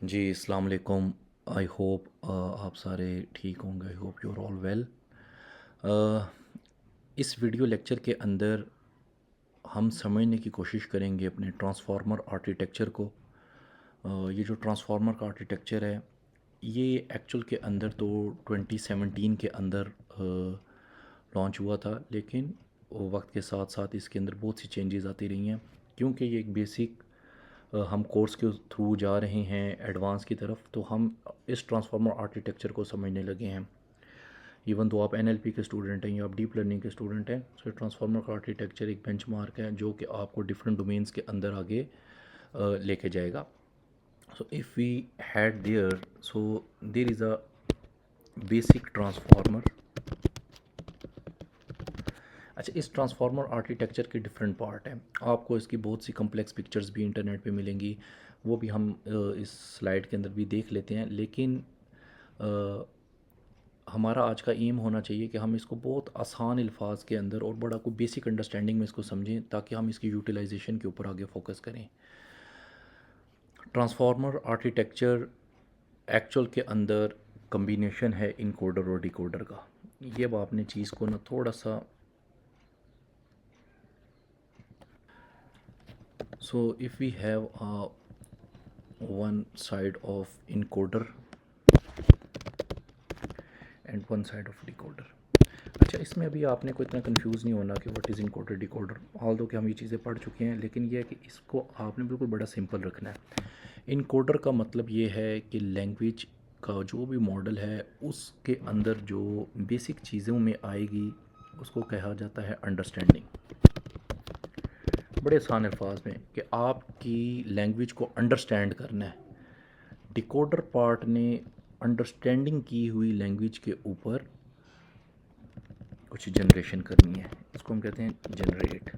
जी, अस्सलाम वालेकुम। I hope आप सारे ठीक होंगे। I hope you are all well. इस वीडियो लेक्चर के अंदर हम समझने की कोशिश करेंगे अपने ट्रांसफार्मर आर्किटेक्चर को। ये जो ट्रांसफार्मर का आर्किटेक्चर है, ये एक्चुअल के अंदर तो 2017 के अंदर लॉन्च हुआ था, लेकिन वक्त के साथ साथ इसके अंदर बहुत सी चेंजेस आती रही हैं, क्योंकि ये एक बेसिक हम कोर्स के थ्रू जा रहे हैं एडवांस की तरफ, तो हम इस ट्रांसफार्मर आर्किटेक्चर को समझने लगे हैं। इवन तो आप एनएलपी के स्टूडेंट हैं या आप डीप लर्निंग के स्टूडेंट हैं, सो ट्रांसफार्मर का आर्किटेक्चर एक बेंचमार्क है जो कि आपको डिफरेंट डोमेन्स के अंदर आगे लेके जाएगा। So if we had there, so there is a basic transformer. अच्छा, इस ट्रांसफार्मर आर्किटेक्चर के डिफरेंट पार्ट हैं। आपको इसकी बहुत सी कम्प्लेक्स पिक्चर्स भी इंटरनेट पे मिलेंगी, वो भी हम इस स्लाइड के अंदर भी देख लेते हैं, लेकिन हमारा आज का एम होना चाहिए कि हम इसको बहुत आसान अल्फाज के अंदर और बड़ा कोई बेसिक अंडरस्टैंडिंग में इसको समझें, ताकि हम इसकी यूटिलाइजेशन के ऊपर आगे फोकस करें। ट्रांसफार्मर आर्किटेक्चर एक्चुअल के अंदर कम्बिनेशन है इनकोडर और डिकोडर का। ये अब आपने चीज़ को ना थोड़ा सा, so if we have one side of encoder and one side of decoder। अच्छा, इसमें अभी आपने को इतना कंफ्यूज नहीं होना कि what is encoder decoder, all दो कि हम ये चीज़ें पढ़ चुके हैं, लेकिन ये है कि इसको आपने बिल्कुल बड़ा सिंपल रखना है। इनकोडर का मतलब ये है कि लैंग्वेज का जो भी मॉडल है उसके अंदर जो बेसिक चीज़ों में आएगी उसको कहा जाता है अंडरस्टैंडिंग। बड़े आसान अल्फाज में कि आपकी लैंग्वेज को अंडरस्टैंड करना है। डिकोडर पार्ट ने अंडरस्टैंडिंग की हुई लैंग्वेज के ऊपर कुछ जनरेशन करनी है, इसको हम कहते हैं जनरेट।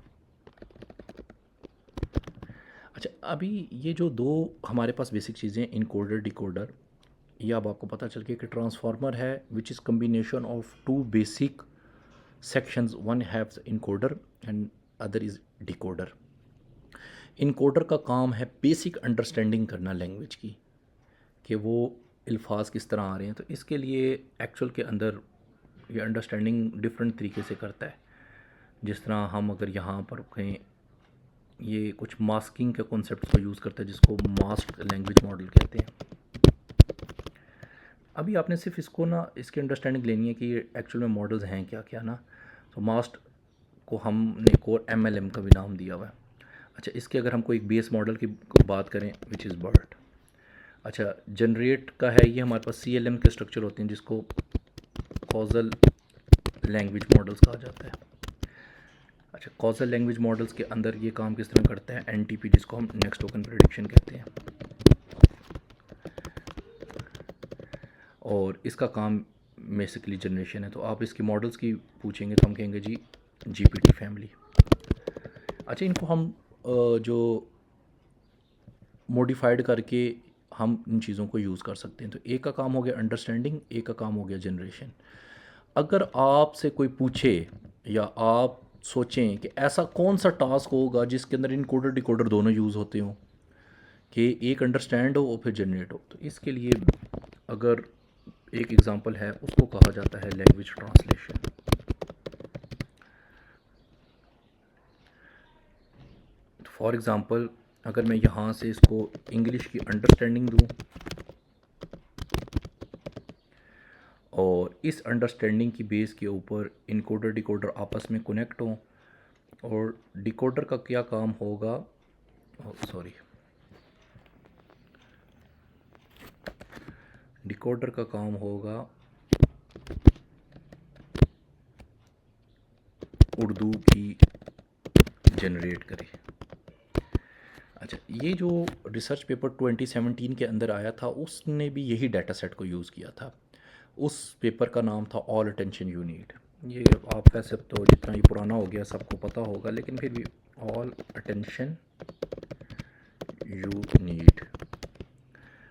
अच्छा, अभी ये जो दो हमारे पास बेसिक चीज़ें इनकोडर डिकोडर, ये अब आपको पता चल गया कि ट्रांसफार्मर है which is combination of two basic sections, one has encoder and other is decoder। इनकोडर का काम है बेसिक अंडरस्टैंडिंग करना लैंग्वेज की, कि वो अल्फाज किस तरह आ रहे हैं। तो इसके लिए एक्चुअल के अंदर ये अंडरस्टैंडिंग डिफरेंट तरीके से करता है। जिस तरह हम अगर यहाँ पर कहें, ये कुछ मास्किंग के कॉन्सेप्ट को यूज़ करता है जिसको मास्क लैंग्वेज मॉडल कहते हैं। अभी आपने सिर्फ इसको ना इसकी अंडरस्टैंडिंग लेनी है कि ये एक्चुअल में मॉडल्स हैं क्या क्या ना। तो मास्ट को हमने कोर एमएलएम का भी नाम दिया हुआ है। अच्छा, इसके अगर हम कोई एक बेस मॉडल की बात करें विच इज़ बर्ट। अच्छा, जनरेट का है, ये हमारे पास सीएलएम के स्ट्रक्चर होते हैं जिसको कॉजल लैंग्वेज मॉडल्स कहा जाता है। अच्छा, कॉजल लैंग्वेज मॉडल्स के अंदर ये काम किस तरह करता है, एनटीपी जिसको हम नेक्स्ट टोकन प्रेडिक्शन कहते हैं, और इसका काम बेसिकली जनरेशन है। तो आप इसकी मॉडल्स की पूछेंगे तो हम कहेंगे जी जीपीटी फैमिली। अच्छा, इनको हम जो मॉडिफाइड करके हम इन चीज़ों को यूज़ कर सकते हैं। तो एक का काम हो गया अंडरस्टैंडिंग, एक का काम हो गया जनरेशन। अगर आपसे कोई पूछे या आप सोचें कि ऐसा कौन सा टास्क होगा जिसके अंदर इनकोडर डिकोडर दोनों यूज़ होते हों, कि एक अंडरस्टैंड हो और फिर जनरेट हो, तो इसके लिए अगर एक एग्ज़ाम्पल है उसको कहा जाता है लैंग्वेज ट्रांसलेशन। फॉर एग्ज़ाम्पल, अगर मैं यहाँ से इसको इंग्लिश की अंडरस्टैंडिंग दूँ और इस अंडरस्टैंडिंग की बेस के ऊपर इनकोडर डिकोडर आपस में कनेक्ट हों, और डिकोडर का क्या काम होगा, सॉरी, डिकोडर का काम होगा उर्दू की जनरेट करे। अच्छा, ये जो रिसर्च पेपर 2017 के अंदर आया था उसने भी यही डाटा सेट को यूज़ किया था। उस पेपर का नाम था ऑल अटेंशन यू नीड। ये आप वैसे तो जितना ये पुराना हो गया सबको पता होगा, लेकिन फिर भी ऑल अटेंशन यू नीड।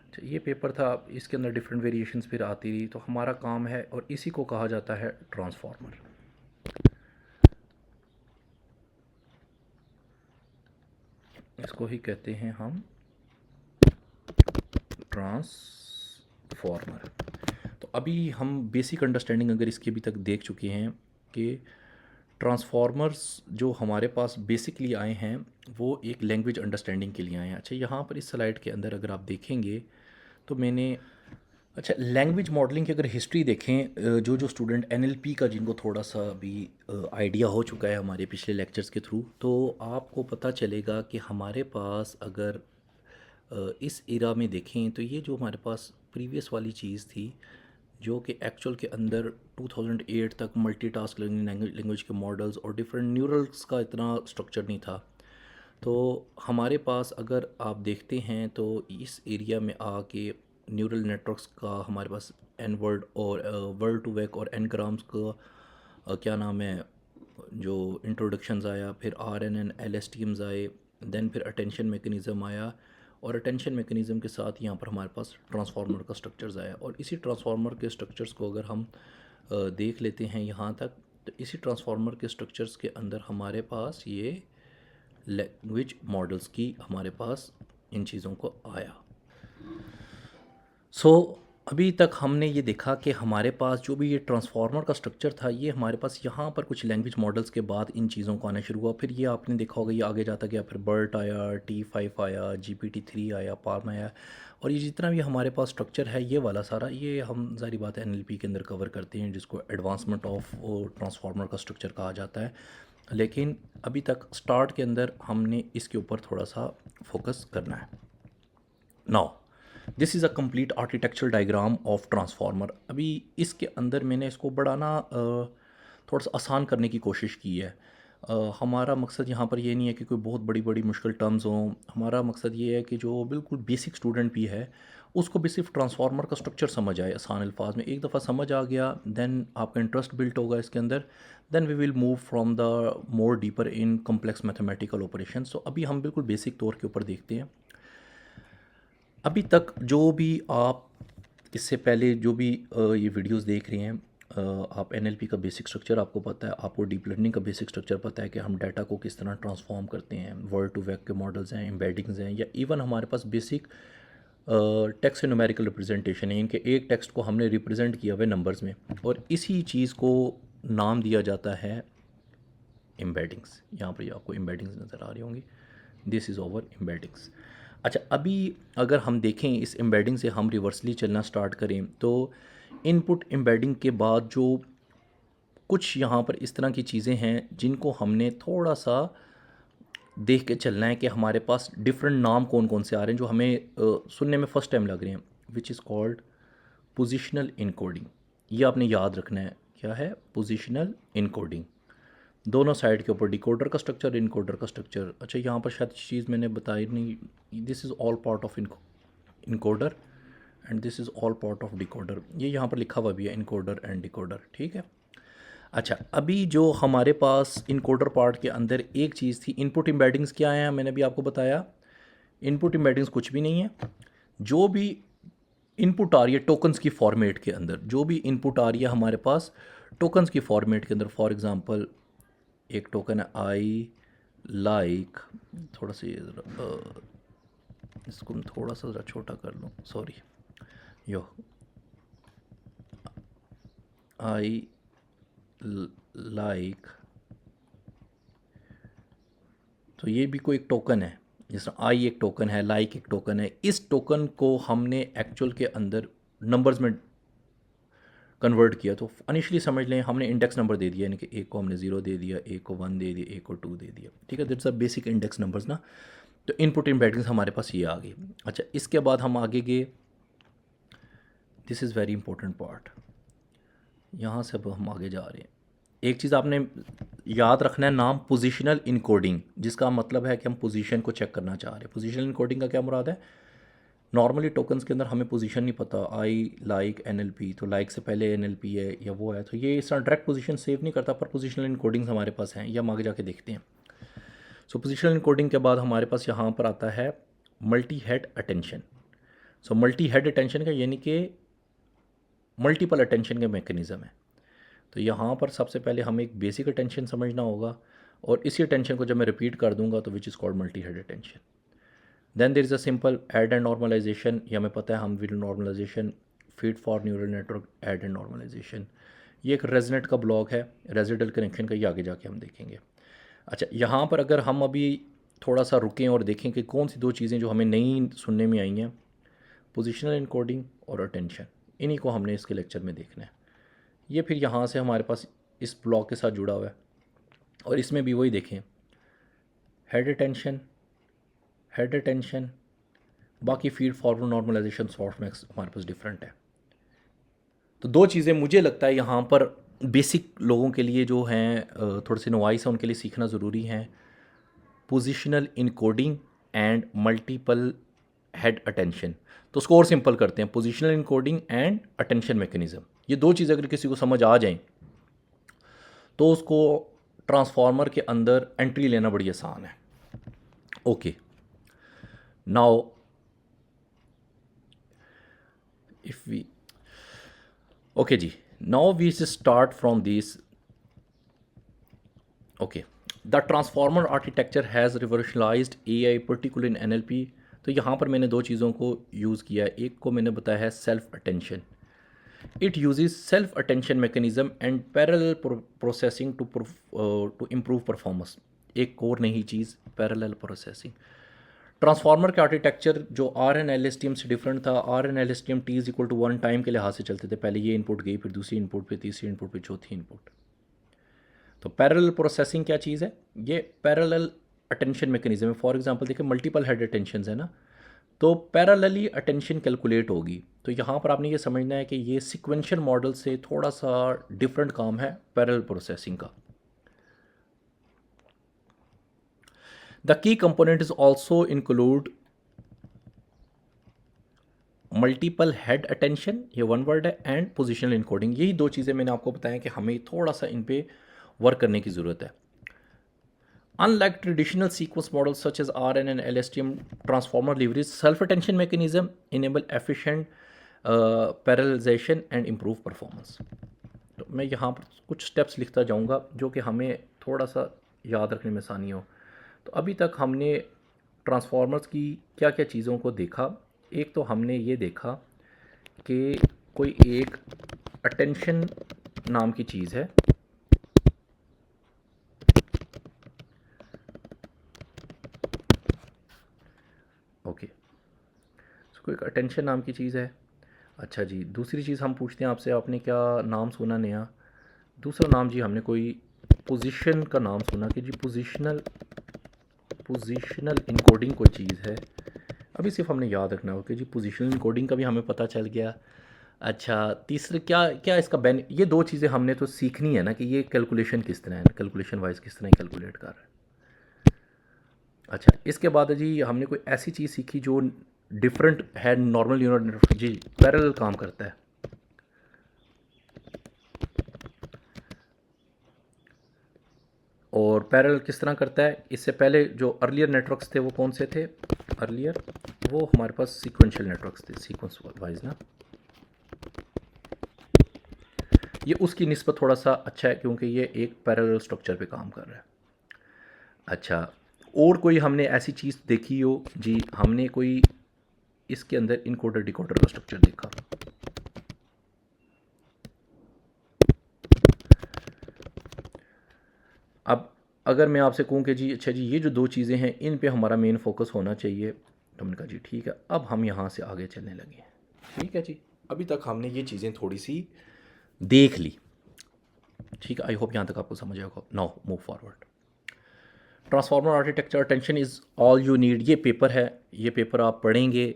अच्छा, ये पेपर था, इसके अंदर डिफरेंट वेरिएशंस फिर आती रही। तो हमारा काम है, और इसी को कहा जाता है ट्रांसफार्मर। इसको ही कहते हैं हम ट्रांसफॉर्मर। तो अभी हम बेसिक अंडरस्टैंडिंग अगर इसकी अभी तक देख चुके हैं कि ट्रांसफॉर्मर्स जो हमारे पास बेसिकली आए हैं वो एक लैंग्वेज अंडरस्टैंडिंग के लिए आए हैं। अच्छा, यहाँ पर इस स्लाइड के अंदर अगर आप देखेंगे तो मैंने, अच्छा, लैंग्वेज मॉडलिंग की अगर हिस्ट्री देखें, जो जो स्टूडेंट एनएलपी का जिनको थोड़ा सा भी आइडिया हो चुका है हमारे पिछले लेक्चर्स के थ्रू, तो आपको पता चलेगा कि हमारे पास अगर इस एरा में देखें तो ये जो हमारे पास प्रीवियस वाली चीज़ थी जो कि एक्चुअल के अंदर 2008 तक मल्टीटास्क लर्निंग लैंग्वेज के मॉडल्स और डिफरेंट न्यूरल्स का इतना स्ट्रक्चर नहीं था। तो हमारे पास अगर आप देखते हैं तो इस एरिया में आके न्यूरल नेटवर्क्स का हमारे पास एन वर्ड और वर्ड टू वेक और एन ग्राम्स का क्या नाम है, जो इंट्रोडक्शंस आया, फिर R N N L S T Ms आए, देन फिर अटेंशन मेकनिज़म आया, और अटेंशन मेकनिज़म के साथ यहाँ पर हमारे पास ट्रांसफार्मर का स्ट्रक्चर्स आया। और इसी ट्रांसफार्मर के स्ट्रक्चर्स को अगर हम देख लेते हैं यहाँ तक, तो इसी ट्रांसफार्मर के स्ट्रक्चर्स के अंदर हमारे पास ये लैंग्वेज मॉडल्स की हमारे पास इन चीज़ों को आया। अभी तक हमने ये देखा कि हमारे पास जो भी ये ट्रांसफार्मर का स्ट्रक्चर था, ये हमारे पास यहाँ पर कुछ लैंग्वेज मॉडल्स के बाद इन चीज़ों को आना शुरू हुआ। फिर ये आपने देखा होगा ये आगे जाता गया, फिर बर्ट आया, T5 आया, GPT-3 आया, पाल्म आया, और ये जितना भी हमारे पास स्ट्रक्चर है ये वाला सारा, ये हम सारी बात NLP के अंदर कवर करते हैं, जिसको एडवांसमेंट ऑफ ट्रांसफार्मर का स्ट्रक्चर कहा जाता है। लेकिन अभी तक स्टार्ट के अंदर हमने इसके ऊपर थोड़ा सा फोकस करना है। Now this is a complete architectural diagram of transformer. अभी इसके अंदर मैंने इसको बड़ा ना थोड़ा सा आसान करने की कोशिश की है। हमारा मकसद यहाँ पर ये नहीं है कि कोई बहुत बड़ी बड़ी मुश्किल टर्म्स हों। हमारा मकसद ये है कि जो बिल्कुल बेसिक स्टूडेंट भी है उसको भी सिर्फ ट्रांसफार्मर का स्ट्रक्चर समझ आए आसान अल्फाज में। एक दफ़ा समझ आ गया, देन आपका इंटरेस्ट बिल्ट होगा इसके अंदर, then we will move from the more deeper in complex mathematical operation. So अभी हम बिल्कुल बेसिक तौर के ऊपर देखते हैं। अभी तक जो भी आप इससे पहले जो भी ये वीडियोस देख रहे हैं, आप एनएलपी का बेसिक स्ट्रक्चर आपको पता है, आपको डीप लर्निंग का बेसिक स्ट्रक्चर पता है कि हम डाटा को किस तरह ट्रांसफॉर्म करते हैं, वर्ड टू वेक के मॉडल्स हैं, एम्बेडिंग्स हैं, या इवन हमारे पास basic text and numerical representation है। इनके एक टेक्स्ट को हमने रिप्रेजेंट किया हुआ है नंबर्स में, और इसी चीज़ को नाम दिया जाता है एम्बेडिंग्स। यहाँ पर आपको एम्बेडिंग्स नज़र आ रही होंगी, दिस इज़ ओवर एम्बेडिंग्स। अच्छा, अभी अगर हम देखें इस एम्बेडिंग से हम रिवर्सली चलना स्टार्ट करें तो इनपुट एम्बेडिंग के बाद जो कुछ यहाँ पर इस तरह की चीज़ें हैं जिनको हमने थोड़ा सा देख के चलना है कि हमारे पास डिफरेंट नाम कौन कौन से आ रहे हैं जो हमें सुनने में फ़र्स्ट टाइम लग रहे हैं, विच इज़ कॉल्ड पोजिशनल इनकोडिंग। ये आपने याद रखना है, क्या है पोजिशनल इनकोडिंग। दोनों साइड के ऊपर डिकोडर का स्ट्रक्चर, इनकोडर का स्ट्रक्चर। अच्छा, यहाँ पर शायद चीज़ मैंने बताई नहीं, this is all part of encoder and this is all part of decoder. ये यहाँ पर लिखा हुआ भी है, इनकोडर एंड डिकोडर, ठीक है। अच्छा, अभी जो हमारे पास इनकोडर पार्ट के अंदर एक चीज़ थी, इनपुट एम्बेडिंग्स क्या है, मैंने भी आपको बताया। इनपुट एम्बेडिंग्स कुछ भी नहीं है, जो भी इनपुट आ रही है टोकन्स की फॉर्मेट के अंदर, जो भी इनपुट आ रही है हमारे पास टोकन्स की फॉर्मेट के अंदर। फॉर एग्ज़ाम्पल एक टोकन है आई लाइक, थोड़ा सा इसको मैं थोड़ा सा ज़रा छोटा कर लूँ, सॉरी, यो आई लाइक, तो ये भी कोई एक टोकन है, जैसे आई एक टोकन है, लाइक एक टोकन है। इस टोकन को हमने एक्चुअल के अंदर नंबर्स में कन्वर्ट किया। तो इनिशियली समझ लें हमने इंडेक्स नंबर दे दिया, यानी कि एक को हमने 0 दे दिया, एक को 1 दे दिया, एक को 2 दे दिया, ठीक है। That's a basic index numbers ना। तो इनपुट एम्बेडिंग्स हमारे पास ये आ गई। अच्छा, इसके बाद हम आगे गए, this is very important part, यहाँ से अब हम आगे जा रहे हैं। एक चीज़ आपने याद रखना है, नाम पोजिशनल इनकोडिंग, जिसका मतलब है कि हम पोजीशन को चेक करना चाह रहे हैं। पोजिशनल इनकोडिंग का क्या मुराद है? नॉर्मली टोकन्स के अंदर हमें पोजीशन नहीं पता, आई लाइक NLP, तो लाइक से पहले NLP है या वो है, तो ये इस तरह डायरेक्ट पोजीशन सेव नहीं करता, पर पोजिशनल इनकोडिंग्स हमारे पास हैं, ये हम आगे जाके देखते हैं। सो पोजिशनल इनकोडिंग के बाद हमारे पास यहाँ पर आता है multi head attention. So multi head attention का यानी कि मल्टीपल अटेंशन के मैकेनिज़्म है। तो यहाँ पर सबसे पहले हमें एक बेसिक अटेंशन समझना होगा, और इसी अटेंशन को जब मैं रिपीट कर दूंगा तो which is called multi head attention. Then there is a simple add and normalization, ये हमें पता है, हम will normalization feed for neural network add and normalization. ये एक रेजनेट का ब्लॉक है, रेजिडल कनेक्शन का, ये आगे जाके हम देखेंगे। अच्छा, यहाँ पर अगर हम अभी थोड़ा सा रुकें और देखें कि कौन सी दो चीज़ें जो हमें नई सुनने में आई हैं, पोजिशनल इनकोडिंग और अटेंशन, इन्हीं को हमने इसके लेक्चर में देखना है। ये फिर यहाँ से हमारे पास इस ब्लॉक के साथ जुड़ा हुआ है, और इसमें भी वही देखें, हेड अटेंशन, हेड अटेंशन, बाकी फीड फॉरवर्ड नॉर्मलाइजेशन सॉफ्टमैक्स हमारे पास डिफरेंट है। तो दो चीज़ें मुझे लगता है यहाँ पर बेसिक लोगों के लिए जो हैं थोड़े से नॉइस है उनके लिए सीखना ज़रूरी है, positional encoding and multiple head attention. तो उसको और सिंपल करते हैं, positional encoding and attention mechanism. ये दो चीज़ें अगर किसी को समझ आ जाएं तो उसको ट्रांसफार्मर के अंदर एंट्री लेना बड़ी आसान है। Okay, now if we okay जी, now we start from this. Okay, the transformer architecture has revolutionised AI particular in NLP. तो यहाँ पर मैंने दो चीज़ों को यूज़ किया है, एक को मैंने बताया है self attention. It uses self attention mechanism and parallel processing to improve performance. एक और नई चीज़, पैरेलल प्रोसेसिंग। ट्रांसफार्मर के आर्किटेक्चर जो R N L S T M से डिफरेंट था। R N L S T M T is equal to one time के लिहाज से चलते थे, पहले ये इनपुट गई, फिर दूसरी इनपुट, फिर तीसरी इनपुट, फिर चौथी इनपुट। तो पैरेलल प्रोसेसिंग क्या चीज़ है, ये पैरेलल अटेंशन मैकेनिज्म है। फॉर एग्जांपल देखिए, मल्टीपल हेड अटेंशन है ना, तो पैरेलली अटेंशन कैलकुलेट होगी। तो यहाँ पर आपने ये समझना है कि ये सीक्वेंशियल मॉडल से थोड़ा सा डिफरेंट काम है पैरेलल प्रोसेसिंग का। The key component is also include multiple head attention, ये वन वर्ड है, एंड पोजिशनल इनकोडिंग। यही दो चीज़ें मैंने आपको बताया कि हमें थोड़ा सा इन पे वर्क करने की ज़रूरत है। Unlike traditional sequence models such as RN and LSTM, transformer leverage self-attention mechanism, enable efficient parallelization and improve performance। तो मैं यहाँ पर कुछ स्टेप्स लिखता जाऊँगा जो कि हमें थोड़ा सा याद रखने में आसानी हो। तो अभी तक हमने ट्रांसफार्मर्स की क्या क्या चीज़ों को देखा। एक तो हमने ये देखा कि कोई एक अटेंशन नाम की चीज़ है, ओके, कोई एक अटेंशन नाम की चीज़ है। अच्छा जी, दूसरी चीज़ हम पूछते हैं आपसे, आपने क्या नाम सुना नया? दूसरा नाम जी, हमने कोई पोजीशन का नाम सुना कि जी पोजीशनल इनकोडिंग कोई चीज़ है। अभी सिर्फ हमने याद रखना हो कि जी पोजीशनल इनकोडिंग का भी हमें पता चल गया। अच्छा, तीसरे क्या क्या इसका ये दो चीज़ें हमने तो सीखनी है ना कि ये कैलकुलेशन किस तरह है, कैलकुलेशन वाइज किस तरह कैलकुलेट कर रहा है। अच्छा, इसके बाद जी हमने कोई ऐसी चीज़ सीखी जो डिफरेंट है नॉर्मल न्यूरल नेटवर्क, जी पैरेलल काम करता है। और पैरेलल किस तरह करता है, इससे पहले जो अर्लियर नेटवर्क्स थे वो कौन से थे? अर्लियर वो हमारे पास सीक्वेंशियल नेटवर्क्स थे, सीक्वेंस वाइज ना। ये उसकी निस्बत थोड़ा सा अच्छा है क्योंकि ये एक पैरेलल स्ट्रक्चर पे काम कर रहा है। अच्छा, और कोई हमने ऐसी चीज़ देखी हो जी, हमने कोई इसके अंदर इनकोडर डिकोडर का स्ट्रक्चर देखा। अब अगर मैं आपसे कहूँ कि जी अच्छा जी ये जो दो चीज़ें हैं इन पे हमारा मेन फोकस होना चाहिए, तो हमने कहा जी ठीक है, अब हम यहाँ से आगे चलने लगे। ठीक है जी, अभी तक हमने ये चीज़ें थोड़ी सी देख ली। ठीक है, आई होप यहाँ तक आपको समझ आएगा। Now move forward. Transformer architecture attention is all you need, ये पेपर है, ये पेपर आप पढ़ेंगे।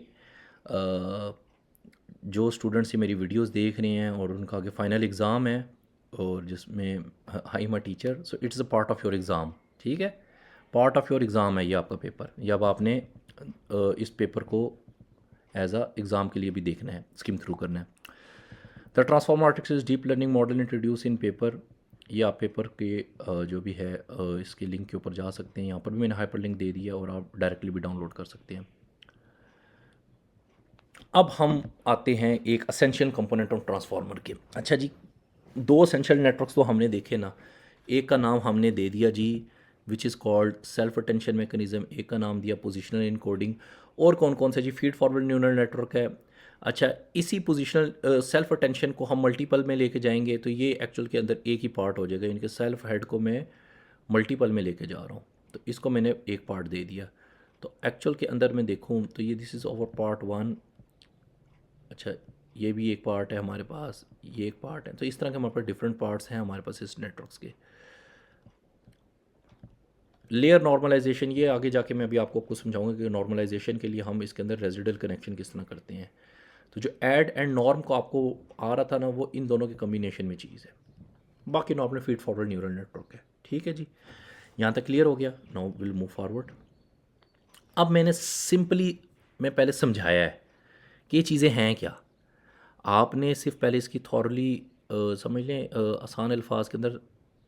जो स्टूडेंट्स ये मेरी वीडियोस देख रहे हैं और उनका आगे फाइनल एग्ज़ाम है और जिसमें I am a teacher, so it's a part of your exam. ठीक है, पार्ट ऑफ योर एग्ज़ाम है ये आपका पेपर। या अब आपने इस पेपर को एज आ एग्ज़ाम के लिए भी देखना है, स्किम थ्रू करना है। The transformer architecture is deep learning model introduce in paper. ये आप पेपर के जो भी है इसके लिंक के ऊपर जा सकते हैं, यहाँ पर भी मैंने हाइपर लिंक दे दिया और आप डायरेक्टली भी डाउनलोड कर सकते हैं। अब हम आते हैं एक असेंशियल कंपोनेंट ऑफ ट्रांसफार्मर के। अच्छा जी, दो असेंशियल नेटवर्क्स तो हमने देखे ना, एक का नाम हमने दे दिया जी which is called self attention mechanism, एक का नाम दिया पोजिशनल इनकोडिंग। और कौन कौन सा जी? फीड फॉरवर्ड न्यूरल नेटवर्क है। अच्छा, इसी पोजिशनल सेल्फ अटेंशन को हम मल्टीपल में लेके जाएंगे तो ये एक्चुअल के अंदर एक ही पार्ट हो जाएगा। इनके सेल्फ हेड को मैं मल्टीपल में लेके जा रहा हूँ, तो इसको मैंने एक पार्ट दे दिया। तो एक्चुअल के अंदर मैं देखूँ तो ये this is over part one. अच्छा, ये भी एक पार्ट है हमारे पास, ये एक पार्ट है। तो इस तरह के हमारे पास डिफरेंट पार्ट्स हैं हमारे पास इस नेटवर्क्स के। लेयर नॉर्मलाइजेशन, ये आगे जाके मैं अभी आपको समझाऊंगा कि नॉर्मलाइजेशन के लिए हम इसके अंदर रेजिडल कनेक्शन किस तरह करते हैं। तो जो ऐड एंड नॉर्म को आपको आ रहा था ना, वो इन दोनों के कम्बिनेशन में चीज़ है। बाकी normal feed forward neural network है। ठीक है जी, यहाँ तक क्लियर हो गया। Now will move forward. अब मैंने सिंपली, मैं पहले समझाया है कि ये चीज़ें हैं क्या। आपने सिर्फ पहले इसकी थॉरली समझ लें, आसान अल्फाज के अंदर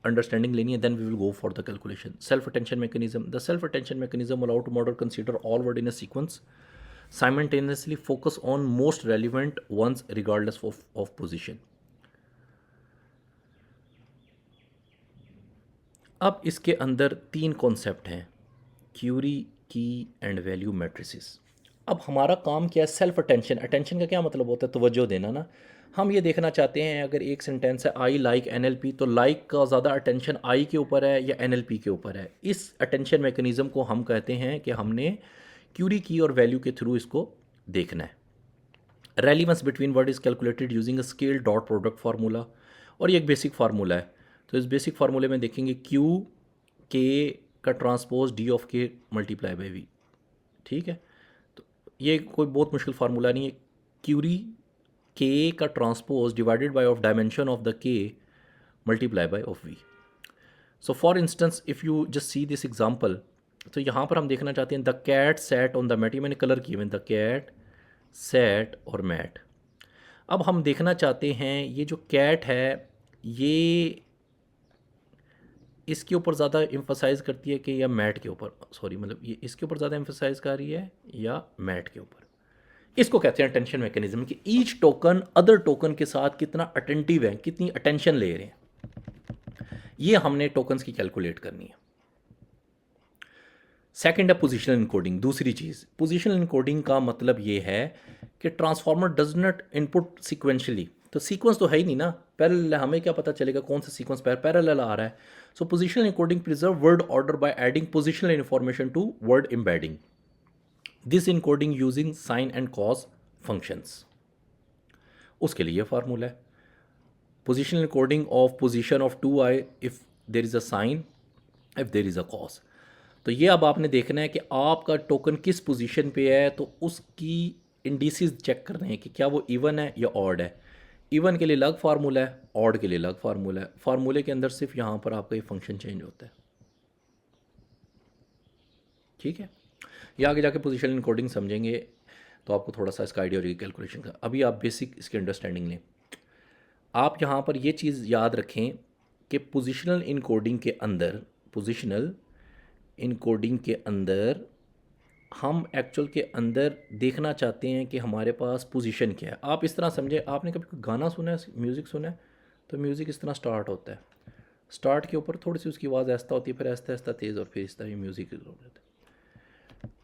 अंडरस्टैंडिंग लेनी है, then we will go for the calculation. Self attention mechanism, the self attention mechanism allow to model consider all word in a sequence simultaneously focus on most relevant ones regardless of position. अब इसके अंदर तीन concept हैं, Curie, key and value matrices. अब हमारा काम क्या है? Self attention. अटेंशन का क्या मतलब होता है? तवज्जो देना ना। हम ये देखना चाहते हैं, अगर एक सेंटेंस है आई लाइक एनएलपी, तो लाइक का ज़्यादा अटेंशन आई के ऊपर है या एनएलपी के ऊपर है। इस अटेंशन मैकेनिज़्म को हम कहते हैं कि हमने क्यूरी की और वैल्यू के थ्रू इसको देखना है। Relevance between word is calculated using a scale dot product formula, और ये एक बेसिक फार्मूला है। तो इस बेसिक फार्मूले में देखेंगे क्यू के का ट्रांसपोज डी ऑफ के मल्टीप्लाई बाई वी। ठीक है, तो ये कोई बहुत मुश्किल फार्मूला नहीं है। क्यूरी के का transpose divided by of dimension of the K multiply by of V. So for instance if you just see this example, तो यहाँ पर हम देखना चाहते हैं the cat sat on the mat. ये मैंने कलर किए हुए, द कैट सेट और मैट। अब हम देखना चाहते हैं ये जो कैट है, ये इसके ऊपर ज़्यादा एम्फोसाइज करती है कि या मैट के ऊपर, सॉरी मतलब ये इसके ऊपर ज़्यादा एम्फोसाइज कर रही है या मैट के ऊपर। इसको कहते हैं अटेंशन मैकेनिज्म, कि ईच टोकन अदर टोकन के साथ कितना अटेंटिव है, कितनी अटेंशन ले रहे हैं। ये हमने टोकन्स की कैलकुलेट करनी है। सेकंड है पोजिशनल इनकोडिंग। दूसरी चीज़, पोजिशनल इनकोडिंग का मतलब ये है कि transformer does not input sequentially. तो सीक्वेंस तो है ही नहीं ना, पैरेलल। हमें क्या पता चलेगा कौन सा सीक्वेंस पैरेलल आ रहा है? So positional encoding preserve word order by adding positional information to word embedding. This encoding using sine and cos functions. उसके लिए फार्मूला है, positional encoding of position of two i if there is a sine, if there is a cos. तो ये अब आपने देखना है कि आपका टोकन किस पोजीशन पे है, तो उसकी इंडिसेस चेक करने हैं कि क्या वो इवन है या ऑड है। इवन के लिए अलग फार्मूला है, ऑड के लिए अलग फार्मूला है। फार्मूले के अंदर सिर्फ यहाँ पर आपका ये फंक्शन चेंज होता है। ठीक है, ये आगे जाके पोजीशन इनकोडिंग समझेंगे तो आपको थोड़ा सा इसका आइडिया हो जाएगी कैलकुलेशन का। अभी आप बेसिक इसकी अंडरस्टैंडिंग लें। आप यहाँ पर ये चीज़ याद रखें कि पोजिशनल इनकोडिंग के अंदर, पोजिशनल इनकोडिंग के अंदर हम एक्चुअल के अंदर देखना चाहते हैं कि हमारे पास पोजीशन क्या है। आप इस तरह समझे, आपने कभी कोई गाना सुना है, म्यूज़िक सुना है, तो म्यूज़िक इस तरह स्टार्ट होता है। स्टार्ट के ऊपर थोड़ी सी उसकी आवाज़ ऐसा होती है, फिर आहिस्ता आहिस्ता तेज़, और फिर इस तरह ये म्यूज़िक हो जाता है।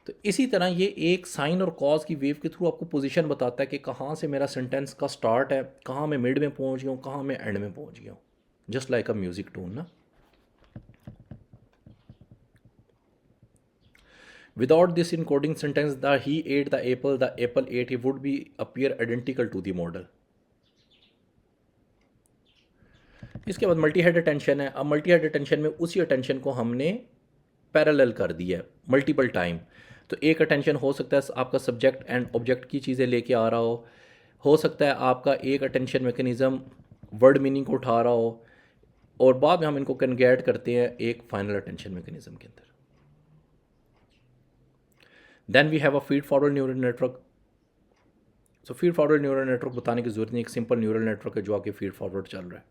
तो इसी तरह ये एक साइन और कॉज की वेव के थ्रू आपको पोजीशन बताता है कि कहाँ से मेरा सेंटेंस का स्टार्ट है, कहाँ मैं मिड में पहुँच गया हूँ, कहाँ मैं एंड में पहुँच गया हूँ। Just like a music tune ना। Without this encoding sentence, the he ate the apple ate, he would be appear identical to the model. इसके बाद मल्टी हेड अटेंशन है। अब मल्टी हेड अटेंशन में उसी अटेंशन को हमने पैरेलल कर दिया है मल्टीपल टाइम। तो एक अटेंशन हो सकता है आपका सब्जेक्ट एंड ऑब्जेक्ट की चीज़ें लेके आ रहा हो सकता है आपका एक अटेंशन मैकेनिज्म वर्ड मीनिंग को उठा रहा हो, और बाद में हम इनको कन्वर्ट करते हैं एक फाइनल अटेंशन मैकेनिज्म के अंदर। Then we have a feed forward neural network. So feed forward neural network बताने की जरूरत नहीं, एक सिंपल न्यूरल नेटवर्क है जो आपके फीड फॉरवर्ड चल रहा है।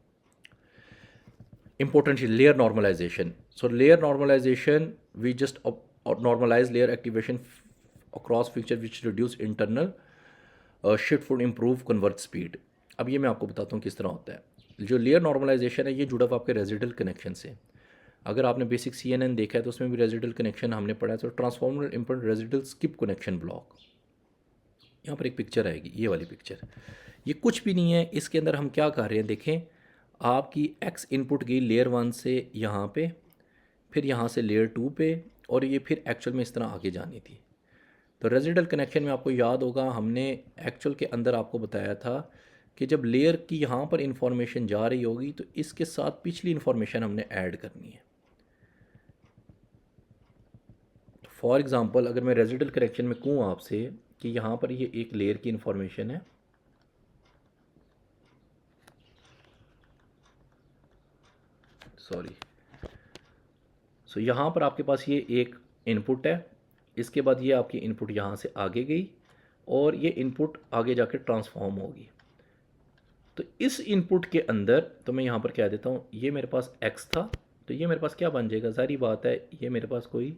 इंपॉर्टेंट चीज layer normalization. So layer normalization, we just normalize layer activation across feature which reduce internal shift would improve convert speed. अब ये मैं आपको बताता हूँ किस तरह होता है। जो लेयर नॉर्मलाइजेशन है ये जुड़ा हुआ आपके रेजिडल कनेक्शन से। अगर आपने बेसिक CNN देखा है तो उसमें भी रेजिडल कनेक्शन हमने पढ़ा है। तो transformer import residual skip connection block, यहाँ पर एक पिक्चर आएगी, ये वाली पिक्चर। ये कुछ भी नहीं है, इसके अंदर हम क्या कर रहे हैं देखें, आपकी एक्स इनपुट गई लेयर 1 से यहाँ पे, फिर यहाँ से लेयर 2 पे, और ये फिर एक्चुअल में इस तरह आगे जानी थी। तो रेजिडल कनेक्शन में आपको याद होगा हमने एक्चुअल के अंदर आपको बताया था कि जब लेयर की यहाँ पर इंफॉर्मेशन जा रही होगी तो इसके साथ पिछली इंफॉर्मेशन हमने ऐड करनी है। फॉर एग्ज़ाम्पल अगर मैं रेजिडल कनेक्शन में कहूँ आपसे कि यहाँ पर ये एक लेयर की इंफॉर्मेशन है, सॉरी, सो यहाँ पर आपके पास ये एक इनपुट है, इसके बाद ये आपकी इनपुट यहाँ से आगे गई और ये इनपुट आगे जाके ट्रांसफॉर्म होगी। तो इस इनपुट के अंदर तो मैं यहाँ पर कह देता हूँ ये मेरे पास x था, तो ये मेरे पास क्या बन जाएगा, सारी बात है ये मेरे पास कोई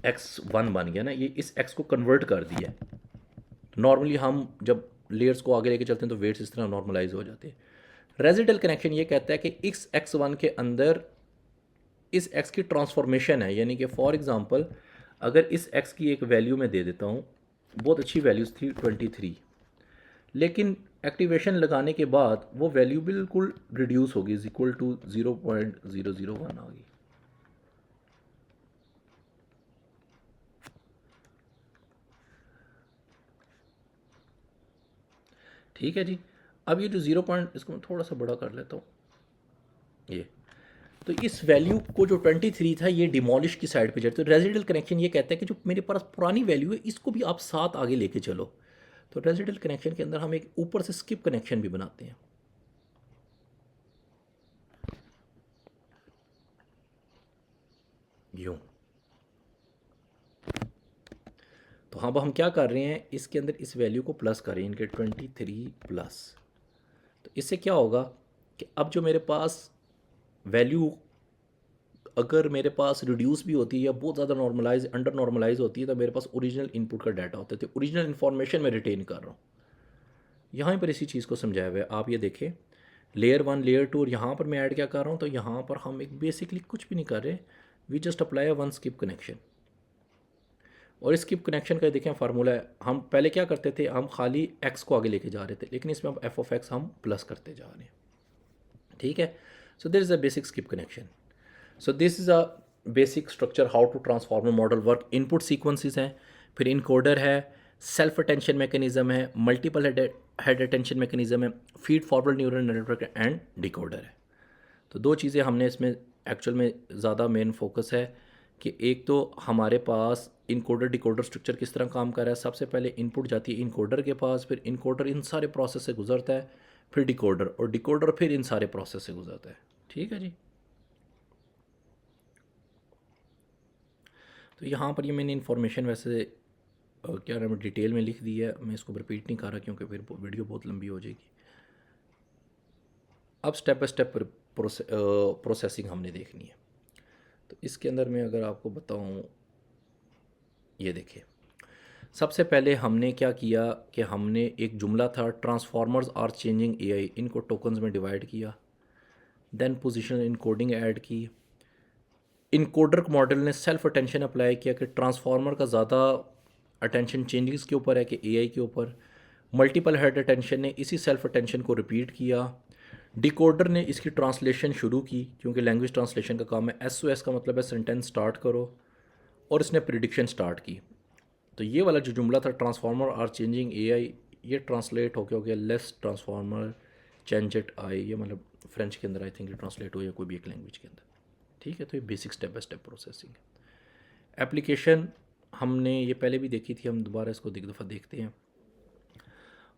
x1 बन गया ना, ये इस x को कन्वर्ट कर दिया है। तो नॉर्मली हम जब लेयर्स को आगे लेके चलते हैं तो वेट्स इस तरह नॉर्मलाइज हो जाते हैं। रेजिडल कनेक्शन ये कहता है कि इस x1 के अंदर इस x की ट्रांसफॉर्मेशन है, यानी कि फॉर एग्जांपल अगर इस x की एक वैल्यू मैं दे देता हूँ, बहुत अच्छी वैल्यूज़ थी 23, लेकिन एक्टिवेशन लगाने के बाद वो वैल्यू बिल्कुल रिड्यूस होगी, इज इक्वल टू 0.001 आ गई। ठीक है जी। अब ये जो 0 पॉइंट, इसको मैं थोड़ा सा बड़ा कर लेता हूँ, ये तो इस वैल्यू को जो 23 था ये डिमोलिश की साइड पे जाए। तो रेजिडल कनेक्शन ये कहता है कि जो मेरे पास पुरानी वैल्यू है इसको भी आप साथ आगे लेके चलो। तो रेजिडल कनेक्शन के अंदर हम एक ऊपर से स्किप कनेक्शन भी बनाते हैं। यूँ तो हाँ, अब हम क्या कर रहे हैं, इसके अंदर इस वैल्यू को प्लस कर रहे हैं, इनके 23 प्लस। तो इससे क्या होगा कि अब जो मेरे पास वैल्यू अगर मेरे पास रिड्यूस भी होती है या बहुत ज़्यादा नॉर्मलाइज अंडर नॉर्मलाइज होती है तो मेरे पास ओरिजिनल इनपुट का डाटा होता है, तो ओरिजिनल इन्फॉर्मेशन मैं रिटेन कर रहा हूँ। यहाँ पर इसी चीज़ को समझाया हुआ है, आप ये देखें लेयर 1 लेयर 2 और यहाँ पर मैं ऐड क्या कर रहा हूँ, तो यहाँ पर हम एक बेसिकली कुछ भी नहीं कर रहे, we just apply one skip connection. और इस स्किप कनेक्शन का देखें फार्मूला है, हम पहले क्या करते थे, हम खाली x को आगे लेके जा रहे थे, लेकिन इसमें अब एफ ऑफ एक्स हम प्लस करते जा रहे हैं। ठीक है, so this is a basic skip connection. So this is a basic structure how to transformer model work. Input sequences हैं, फिर इनकोडर है, सेल्फ अटेंशन मैकेनिज्म है, मल्टीपल हेड अटेंशन मैकेनिज्म है, feed forward neural network and decoder है। तो दो चीज़ें हमने इसमें एक्चुअल में ज़्यादा मेन फोकस है कि एक तो हमारे पास इनकोडर डिकोडर स्ट्रक्चर किस तरह काम कर रहा है। सबसे पहले इनपुट जाती है इनकोडर के पास, फिर इनकोडर इन सारे प्रोसेस से गुजरता है, फिर डिकोडर, और डिकोडर फिर इन सारे प्रोसेस से गुजरता है। ठीक है जी। तो यहाँ पर ये मैंने इन्फॉर्मेशन वैसे क्या नाम है डिटेल में लिख दी है, मैं इसको रिपीट नहीं कर रहा क्योंकि फिर वीडियो बहुत लंबी हो जाएगी। अब स्टेप बाय स्टेप प्रोसेसिंग हमने देखनी है। तो इसके अंदर मैं अगर आपको बताऊँ, ये देखिए सबसे पहले हमने क्या किया कि हमने एक जुमला था ट्रांसफार्मर्स आर चेंजिंग एआई, इनको टोकन्स में डिवाइड किया, देन पोजीशनल इनकोडिंग ऐड की। इनकोडर मॉडल ने सेल्फ अटेंशन अप्लाई किया कि ट्रांसफार्मर का ज़्यादा अटेंशन चेंजेस के ऊपर है कि एआई के ऊपर। मल्टीपल हेड अटेंशन ने इसी सेल्फ अटेंशन को रिपीट किया। डिकोडर ने इसकी ट्रांसलेशन शुरू की, क्योंकि लैंग्वेज ट्रांसलेशन का काम है, एस का मतलब है सेंटेंस स्टार्ट करो, और इसने प्रिडिक्शन स्टार्ट की। तो ये वाला जो जुमला था ट्रांसफार्मर आर चेंजिंग एआई, ये ट्रांसलेट होके हो गया less transformer change it I, ये मतलब फ्रेंच के अंदर आई थिंक ये ट्रांसलेट हो या कोई भी एक लैंग्वेज के अंदर। ठीक है, तो ये basic step by step processing है। एप्लीकेशन हमने ये पहले भी देखी थी, हम दोबारा इसको एक दफ़ा देखते हैं।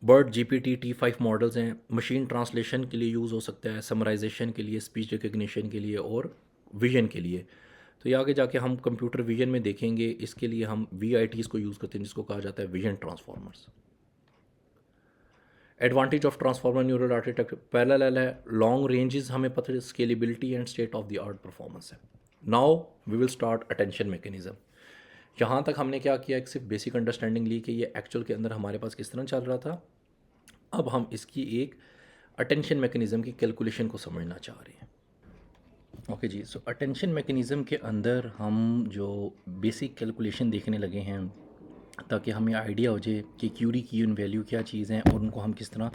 बर्ड जीपीटी T5 मॉडल्स हैं, मशीन ट्रांसलेशन के लिए यूज़ हो सकता है, समराइजेशन के लिए, स्पीच रिकग्निशन के लिए और विजन के लिए। तो ये आगे जाके हम कंप्यूटर विजन में देखेंगे, इसके लिए हम VITs को यूज़ करते हैं जिसको कहा जाता है vision transformers. Advantage of transformer neural architecture parallel है, लॉन्ग रेंजेस हमें पता है, scalability and state of the art performance है। Now we will start attention mechanism. यहाँ तक हमने क्या किया, एक सिर्फ बेसिक अंडरस्टैंडिंग ली कि ये एक्चुअल के अंदर हमारे पास किस तरह चल रहा था। अब हम इसकी एक अटेंशन मैकेनिज़्म की कैलकुलेशन को समझना चाह रहे हैं। ओके जी, सो अटेंशन मैकेनिज़्म के अंदर हम जो बेसिक कैलकुलेशन देखने लगे हैं ताकि हमें आइडिया हो जाए कि क्यूरी की यून वैल्यू क्या चीज़ हैं और उनको हम किस तरह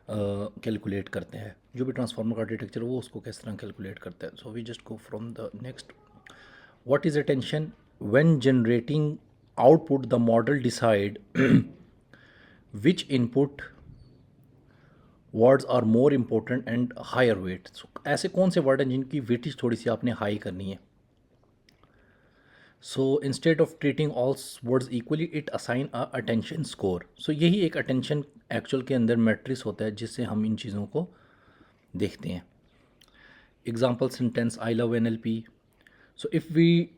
कैलकुलेट करते हैं। जो भी ट्रांसफार्मर का आर्किटेक्चर वो उसको किस तरह कैलकुलेट करता है। So we just go from the next. What is attention? When generating output the model decide which input words are more important and higher weight. ऐसे कौन से वर्ड हैं जिनकी वेटेज थोड़ी सी आपने हाई करनी है। So instead of treating all words equally it assign a attention score. So यही एक अटेंशन एक्चुअल के अंदर मैट्रिक्स होता है जिससे हम इन चीज़ों को देखते हैं। Example sentence I love NLP। So if we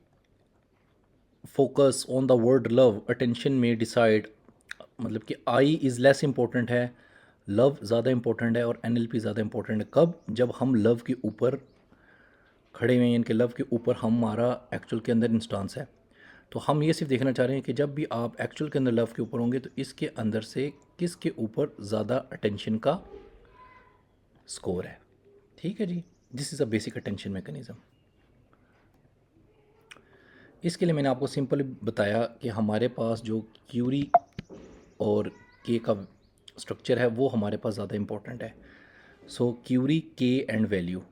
focus on the word love, attention में डिसाइड, मतलब कि आई इज़ लेस इंपॉर्टेंट है, लव ज़्यादा इंपॉर्टेंट है और NLP ज़्यादा इंपॉर्टेंट है। कब? जब हम लव के ऊपर खड़े हुए हैं, इनके लव के ऊपर हमारा एक्चुअल के अंदर इंस्टांस है। तो हम ये सिर्फ देखना चाह रहे हैं कि जब भी आप एक्चुअल के अंदर लव के ऊपर होंगे तो इसके अंदर से किसके ऊपर ज़्यादा अटेंशन का स्कोर है। ठीक है जी, this is a basic attention mechanism. इसके लिए मैंने आपको सिंपल बताया कि हमारे पास जो क्यूरी और के का स्ट्रक्चर है वो हमारे पास ज़्यादा इंपॉर्टेंट है। सो क्यूरी के एंड वैल्यू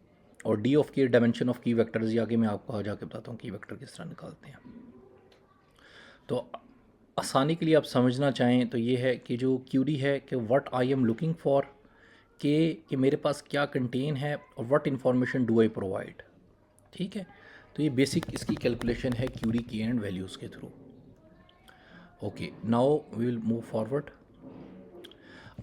और डी ऑफ के डायमेंशन ऑफ की वेक्टर्स, ये आगे मैं आपको आ जाके बताता हूँ की वेक्टर किस तरह निकालते हैं। तो आसानी के लिए आप समझना चाहें तो ये है कि जो क्यूरी है कि what I am looking for, के कि मेरे पास क्या कंटेन है और what information do I provide. ठीक है, तो ये बेसिक इसकी कैलकुलेशन है क्यूरी की एंड वैल्यूज़ के थ्रू। Okay, now we will move forward.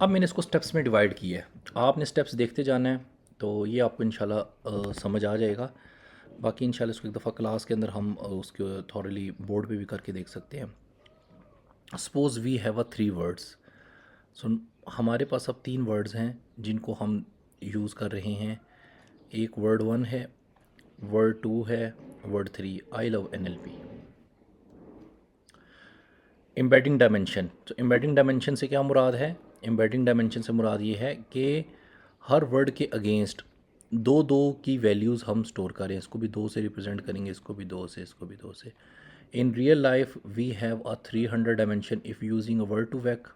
अब मैंने इसको स्टेप्स में डिवाइड किया है, आपने स्टेप्स देखते जाना है तो ये आपको इंशाल्लाह समझ आ जाएगा। बाकी इंशाल्लाह इसको एक दफ़ा क्लास के अंदर हम उसको थॉरली बोर्ड पे भी करके देख सकते हैं। Suppose we have a 3 words. सो हमारे पास अब 3 वर्ड्स हैं जिनको हम यूज़ कर रहे हैं। एक वर्ड 1 है, वर्ड 2 है, वर्ड 3 आई लव NLP। एम्बेडिंग डायमेंशन, तो एम्बेडिंग डायमेंशन से क्या मुराद है? एम्बेडिंग डायमेंशन से मुराद ये है कि हर वर्ड के अगेंस्ट दो दो की वैल्यूज़ हम स्टोर करें। इसको भी 2 से रिप्रेजेंट करेंगे, इसको भी 2 से, इसको भी 2 से। In real life we have a 300 dimension if using a word to vec.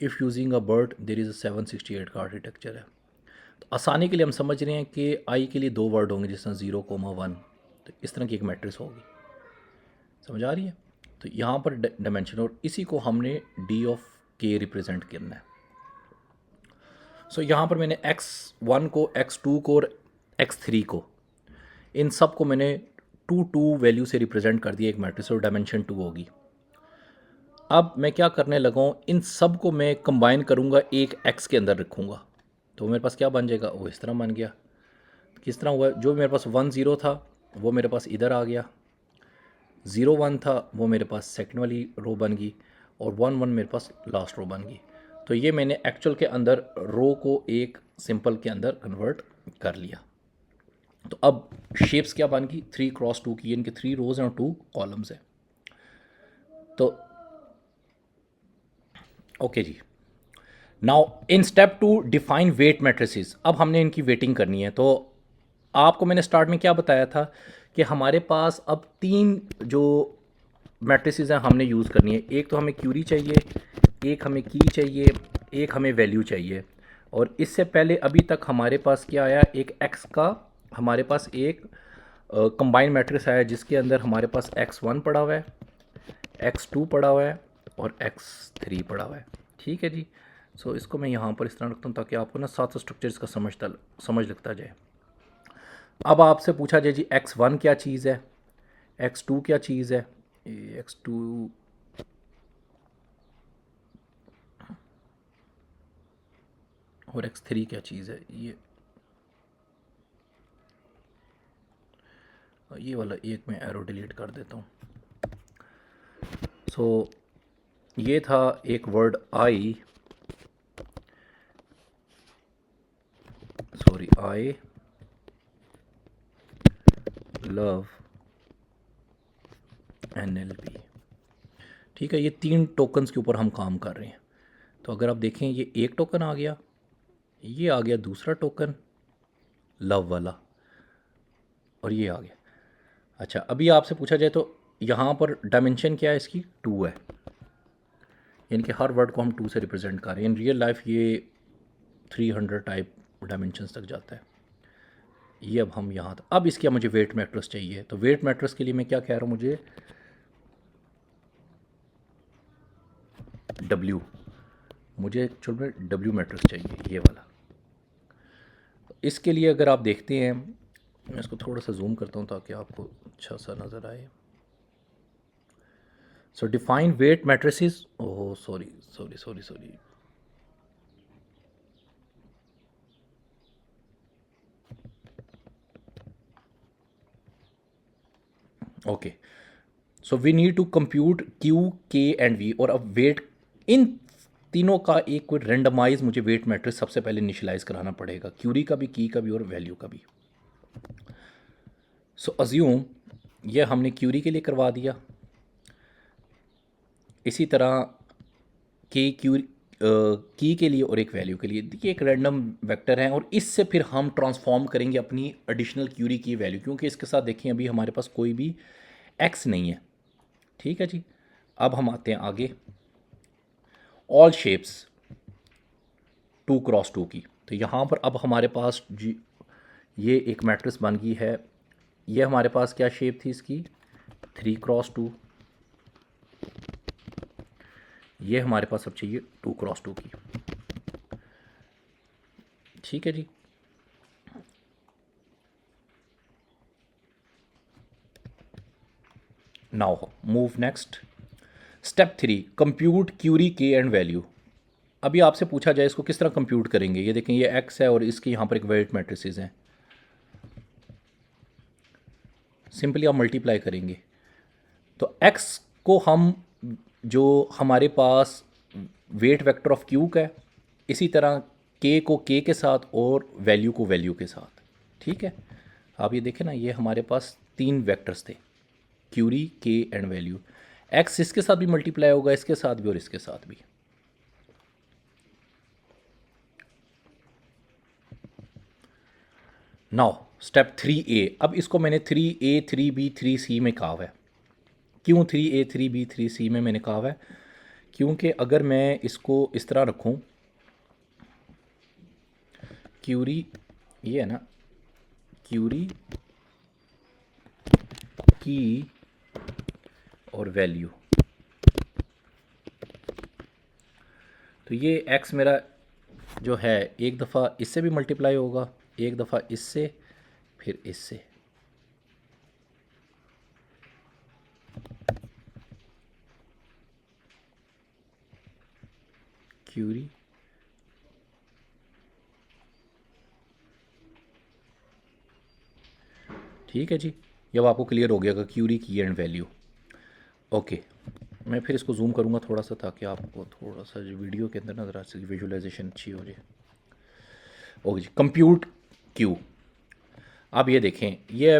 If using a BERT there is a 768 का आर्किटेक्चर है। तो आसानी के लिए हम समझ रहे हैं कि आई के लिए 2 वर्ड होंगे, जिस तरह 0, 1, तो इस तरह की एक मैट्रिक्स होगी। समझ आ रही है? तो यहाँ पर डायमेंशन, और इसी को हमने डी ऑफ के रिप्रेजेंट करना है। सो यहाँ पर मैंने x1 को, x2 को और x3 को, इन सब को मैंने 2 वैल्यू से रिप्रेजेंट कर दिया एक मैट्रिक्स, और डायमेंशन 2 होगी। अब मैं क्या करने लगा हूँ, इन सब को मैं कंबाइन करूँगा, एक x के अंदर रखूँगा, तो मेरे पास क्या बन जाएगा, वो इस तरह बन गया। किस तरह हुआ? जो मेरे पास 1 0 था वो मेरे पास इधर आ गया, 0 1 था वो मेरे पास सेकंड वाली रो बन गई, और 1 1 मेरे पास लास्ट रो बन गई। तो ये मैंने एक्चुअल के अंदर रो को एक सिंपल के अंदर कन्वर्ट कर लिया। तो अब शेप्स क्या बन गई, 3 क्रॉस 2 की, इनके 3 रोज हैं और 2 कॉलम्स हैं। तो ओके जी, now in step 2 define weight matrices. अब हमने इनकी वेटिंग करनी है। तो आपको मैंने स्टार्ट में क्या बताया था कि हमारे पास अब 3 जो मैट्रिसेस हैं हमने यूज़ करनी है। एक तो हमें क्यूरी चाहिए, एक हमें की चाहिए, एक हमें वैल्यू चाहिए। और इससे पहले अभी तक हमारे पास क्या आया, एक एक्स का हमारे पास एक कंबाइन मैट्रिक्स आया जिसके अंदर हमारे पास x1 पड़ा हुआ है, x2 पड़ा हुआ है और x3 पड़ा हुआ है। ठीक है जी। सो इसको मैं यहाँ पर इस तरह रखता हूँ ताकि आपको ना सात स्ट्रक्चर्स का समझ लगता जाए। अब आपसे पूछा जाए जी x1 क्या चीज़ है, x2 क्या चीज़ है, x2 और x3 क्या चीज़ है। ये वाला एक मैं एरो डिलीट कर देता हूँ। सो ये था एक वर्ड आई लव NLP। ठीक है, ये 3 टोकन्स के ऊपर हम काम कर रहे हैं। तो अगर आप देखें ये एक टोकन आ गया, ये आ गया दूसरा टोकन लव वाला, और ये आ गया। अच्छा, अभी आपसे पूछा जाए तो यहाँ पर डायमेंशन क्या है इसकी, 2 है, यानी कि हर वर्ड को हम 2 से रिप्रेजेंट कर रहे हैं। इन रियल लाइफ ये 300 टाइप डायमेंशंस तक जाता है। ये अब हम यहाँ अब इसके मुझे वेट मैट्रिक्स चाहिए, तो वेट मैट्रिक्स के लिए मैं क्या कह रहा हूँ, मुझे W, मुझे एक्चुअल में W मैट्रिक्स चाहिए, ये वाला। इसके लिए अगर आप देखते हैं, मैं इसको थोड़ा सा जूम करता हूँ ताकि आपको अच्छा सा नज़र आए। So define weight matrices, oh sorry sorry sorry sorry, okay. So we need to compute Q, K and V, और अब वेट इन तीनों का एक कोई रेंडमाइज मुझे वेट मैट्रिक्स सबसे पहले इनिशियलाइज कराना पड़ेगा, क्यूरी का भी, की का भी और वैल्यू का भी। सो अज्यूम ये हमने क्यूरी के लिए करवा दिया, इसी तरह के क्यूरी की के लिए और एक वैल्यू के लिए। देखिए एक रैंडम वेक्टर है, और इससे फिर हम ट्रांसफॉर्म करेंगे अपनी एडिशनल क्यूरी की वैल्यू, क्योंकि इसके साथ देखें अभी हमारे पास कोई भी एक्स नहीं है। ठीक है जी, अब हम आते हैं आगे, ऑल शेप्स 2x2 की। तो यहाँ पर अब हमारे पास जी ये एक मैट्रिक्स बन गई है। ये हमारे पास क्या शेप थी इसकी, 3x2। ये हमारे पास अब चाहिए 2x2 की। ठीक है जी, now move next, step 3, compute query K and value. अभी आपसे पूछा जाए इसको किस तरह कंप्यूट करेंगे, ये देखें ये एक्स है और इसके यहाँ पर एक वेट मैट्रिसेस हैं, सिंपली आप मल्टीप्लाई करेंगे। तो एक्स को हम, जो हमारे पास वेट वेक्टर ऑफ क्यू का है, इसी तरह के को के के साथ और वैल्यू को वैल्यू के साथ। ठीक है, आप ये देखें ना, ये हमारे पास 3 वेक्टर्स थे, Curie, K and value. X इसके साथ भी मल्टीप्लाई होगा, इसके साथ भी और इसके साथ भी। नाउ स्टेप 3A, अब इसको मैंने 3A 3B 3C में कहा हुआ है। क्यों 3A 3B 3C में मैंने कहा हुआ है, क्योंकि अगर मैं इसको इस तरह रखूं, क्यूरी ये है ना, क्यूरी की और वैल्यू, तो ये एक्स मेरा जो है एक दफ़ा इससे भी मल्टीप्लाई होगा, एक दफ़ा इससे, फिर इससे। क्यूरी ठीक है जी, जब आपको क्लियर हो गया Curie key and value. Okay, मैं फिर इसको जूम करूँगा थोड़ा सा ताकि आपको थोड़ा सा जो वीडियो के अंदर ना ज़रा सी विजुअलाइजेशन अच्छी हो जाए। ओके जी, कंप्यूट क्यू। अब ये देखें, ये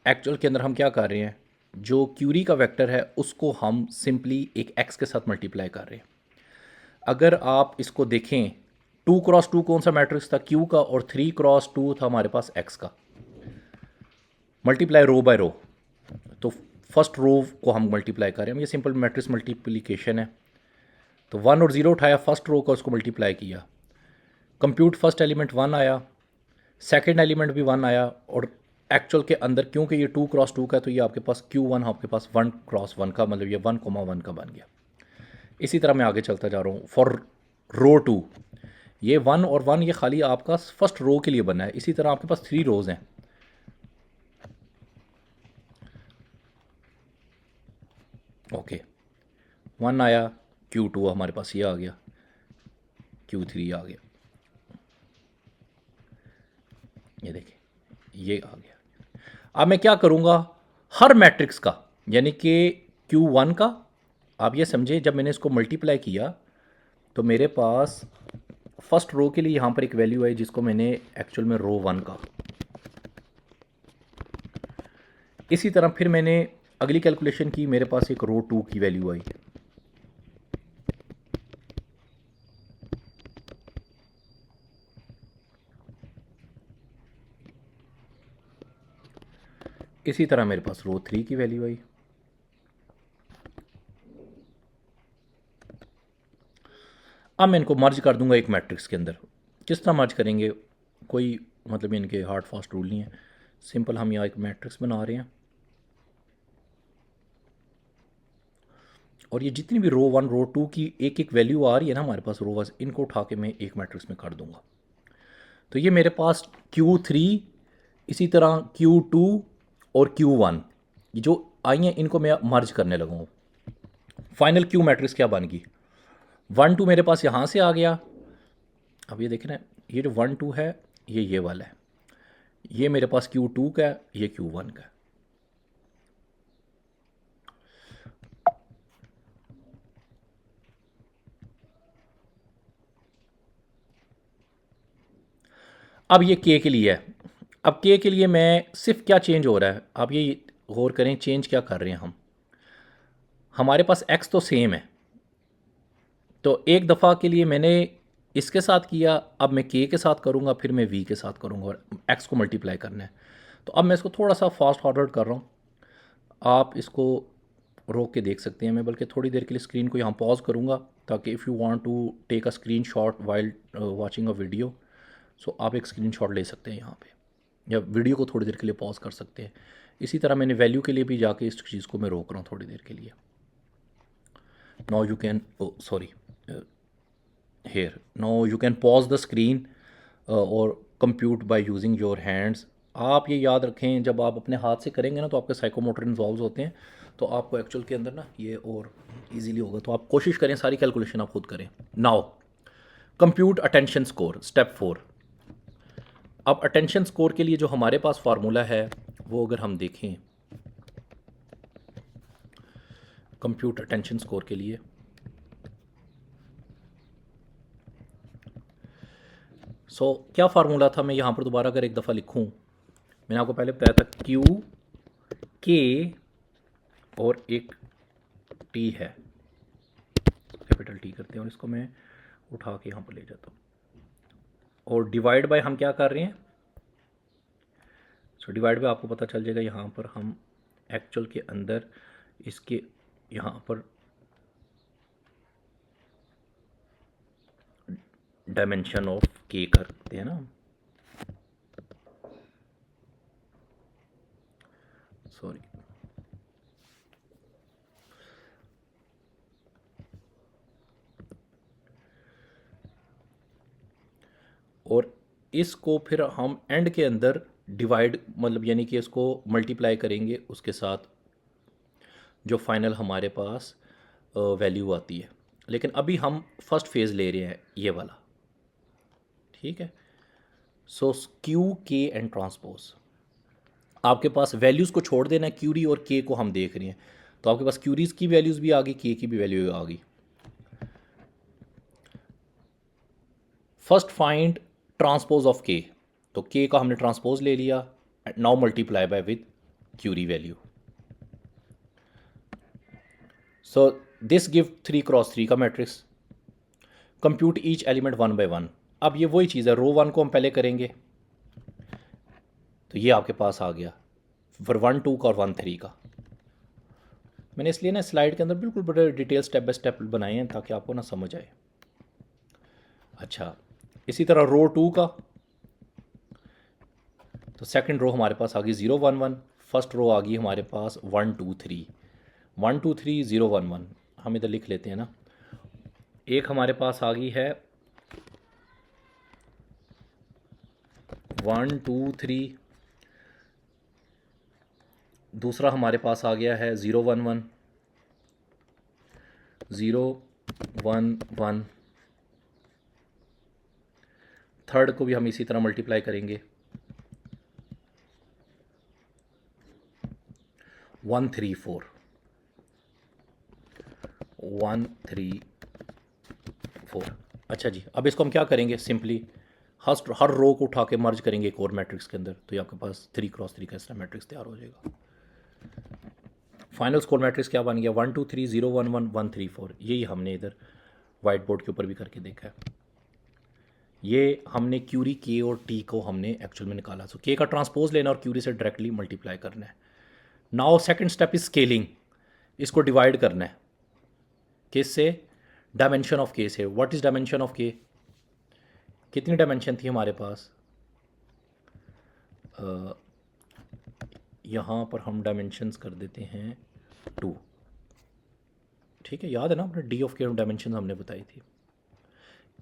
एक्चुअल के अंदर हम क्या कर रहे हैं, जो क्यूरी का वेक्टर है उसको हम सिंपली एक एक्स के साथ मल्टीप्लाई कर रहे हैं। अगर आप इसको देखें, 2x2 कौन सा मैट्रिक्स था, क्यू का, और 3x2 था हमारे पास एक्स का। मल्टीप्लाई रो बाय रो, तो फर्स्ट रो को हम मल्टीप्लाई कर रहे हैं, ये सिंपल मैट्रिक्स मल्टीप्लिकेशन है। तो 1 और 0 उठाया, फर्स्ट रो का उसको मल्टीप्लाई किया, कंप्यूट फर्स्ट एलिमेंट 1 आया, सेकंड एलिमेंट भी 1 आया, और एक्चुअल के अंदर क्योंकि ये 2x2 का है तो ये आपके पास Q1 आपके पास 1x1 का, मतलब ये 1,1 का बन गया। इसी तरह मैं आगे चलता जा रहा हूँ फॉर रो 2, ये 1 और 1 ये खाली आपका फर्स्ट रो के लिए बना है। इसी तरह आपके पास 3 रोज हैं, ओके। 1 आया, Q2 हमारे पास ये आ गया, Q3 आ गया, ये देखिए ये आ गया। अब मैं क्या करूँगा, हर मैट्रिक्स का, यानी कि Q1 का, आप ये समझे जब मैंने इसको मल्टीप्लाई किया तो मेरे पास फर्स्ट रो के लिए यहाँ पर एक वैल्यू आई जिसको मैंने एक्चुअल में रो 1 का। इसी तरह फिर मैंने अगली कैलकुलेशन की, मेरे पास एक रो 2 की वैल्यू आई। इसी तरह मेरे पास रो 3 की वैल्यू आई। अब मैं इनको मर्ज कर दूंगा एक मैट्रिक्स के अंदर। किस तरह मर्ज करेंगे, कोई मतलब इनके हार्ड फास्ट रूल नहीं है, सिंपल हम यहाँ एक मैट्रिक्स बना रहे हैं और ये जितनी भी रो 1 रो 2 की एक एक वैल्यू आ रही है ना हमारे पास रो वाइज, इनको उठा के मैं एक मैट्रिक्स में कर दूंगा। तो ये मेरे पास Q3, इसी तरह Q2 और Q1 ये जो आई हैं इनको मैं मर्ज करने लगा हूँ। फाइनल Q मैट्रिक्स क्या बन गई, 1 2 मेरे पास यहाँ से आ गया। अब ये देखें ना, ये जो 1 2 है ये वाला है, ये मेरे पास Q2 का है, ये Q1 का है। अब ये K के लिए है। अब K के लिए मैं सिर्फ क्या चेंज हो रहा है, आप ये गौर करें चेंज क्या कर रहे हैं हम। हमारे पास X तो सेम है, तो एक दफ़ा के लिए मैंने इसके साथ किया, अब मैं K के साथ करूँगा, फिर मैं V के साथ करूँगा और X को मल्टीप्लाई करना है। तो अब मैं इसको थोड़ा सा फास्ट फॉरवर्ड कर रहा हूँ, आप इसको रोक के देख सकते हैं। मैं बल्कि थोड़ी देर के लिए स्क्रीन को यहाँ पॉज करूँगा ताकि if you want to take a screenshot while watching a video, so आप एक स्क्रीन शॉट ले सकते हैं यहाँ पे, या वीडियो को थोड़ी देर के लिए पॉज कर सकते हैं। इसी तरह मैंने वैल्यू के लिए भी जाके इस चीज़ को मैं रोक रहा हूँ थोड़ी देर के लिए। Now you can, sorry, here now you can pause the screen or compute by using your hands। आप ये याद रखें जब आप अपने हाथ से करेंगे ना तो आपके साइकोमोटर इन्वॉल्व होते हैं, तो आपको एक्चुअल के अंदर ना ये और इजीली होगा। तो आप कोशिश करें सारी कैलकुलेशन आप खुद करें। Now compute attention score step 4। अब अटेंशन स्कोर के लिए जो हमारे पास फार्मूला है वो अगर हम देखें, कंप्यूट अटेंशन स्कोर के लिए क्या फार्मूला था, मैं यहाँ पर दोबारा अगर एक दफ़ा लिखूँ, मैंने आपको पहले बताया था क्यू के और एक टी है, कैपिटल टी करते हैं और इसको मैं उठा के यहाँ पर ले जाता हूँ और डिवाइड बाय हम क्या कर रहे हैं, डिवाइड बाय आपको पता चल जाएगा यहाँ पर हम एक्चुअल के अंदर इसके यहाँ पर डायमेंशन ऑफ के करते हैं ना, सॉरी, और इसको फिर हम एंड के अंदर डिवाइड मतलब यानी कि इसको मल्टीप्लाई करेंगे उसके साथ जो फाइनल हमारे पास वैल्यू आती है। लेकिन अभी हम फर्स्ट फेज़ ले रहे हैं ये वाला, ठीक है। सो क्यू के एंड ट्रांसपोज, आपके पास वैल्यूज़ को छोड़ देना है, क्यूरी और के को हम देख रहे हैं, तो आपके पास क्यूरीज की वैल्यूज़ भी आ गई, के की भी वैल्यू आ गई। फर्स्ट फाइंड ट्रांसपोज ऑफ के, तो के का हमने ट्रांसपोज ले लिया, now multiply by with query value. So this give 3x3 का matrix. Compute each element 1 by 1। अब ये वही चीज़ है, रो 1 को हम पहले करेंगे, तो ये आपके पास आ गया फिर 1 2 का और 1 3 का। मैंने इसलिए ना स्लाइड के अंदर बिल्कुल बड़े डिटेल स्टेप बाय स्टेप बनाए हैं ताकि आपको ना समझ आए। अच्छा, इसी तरह रो 2 का, तो सेकंड रो हमारे पास आ गई 0 1 1, फर्स्ट रो आ गई हमारे पास 1 2 3, 1 2 3 0 1 1, हम इधर लिख लेते हैं ना। एक हमारे पास आ गई है 1 2 3, दूसरा हमारे पास आ गया है 0 1 1 0 1 1, थर्ड को भी हम इसी तरह मल्टीप्लाई करेंगे 1 3 4 1 3 4। अच्छा जी, अब इसको हम क्या करेंगे, सिंपली हर रो को उठा के मर्ज करेंगे एक और मैट्रिक्स के अंदर, तो ये आपके पास 3x3 का ऐसा मैट्रिक्स तैयार हो जाएगा। फाइनल स्कोर मैट्रिक्स क्या बन गया, 1 2 3 0 1 1 1 3 4। यही हमने इधर वाइट बोर्ड के ऊपर भी करके देखा है। ये हमने क्यूरी के और टी को हमने एक्चुअल में निकाला। सो के का ट्रांसपोज लेना और क्यूरी से डायरेक्टली मल्टीप्लाई करना है। Now second step is scaling. इसको डिवाइड करना है किस से? डायमेंशन ऑफ के से। व्हाट इज डायमेंशन ऑफ के? कितनी डायमेंशन थी हमारे पास? यहाँ पर हम डायमेंशंस कर देते हैं 2। ठीक है, याद है ना अपने डी ऑफ के डायमेंशन हमने बताई थी।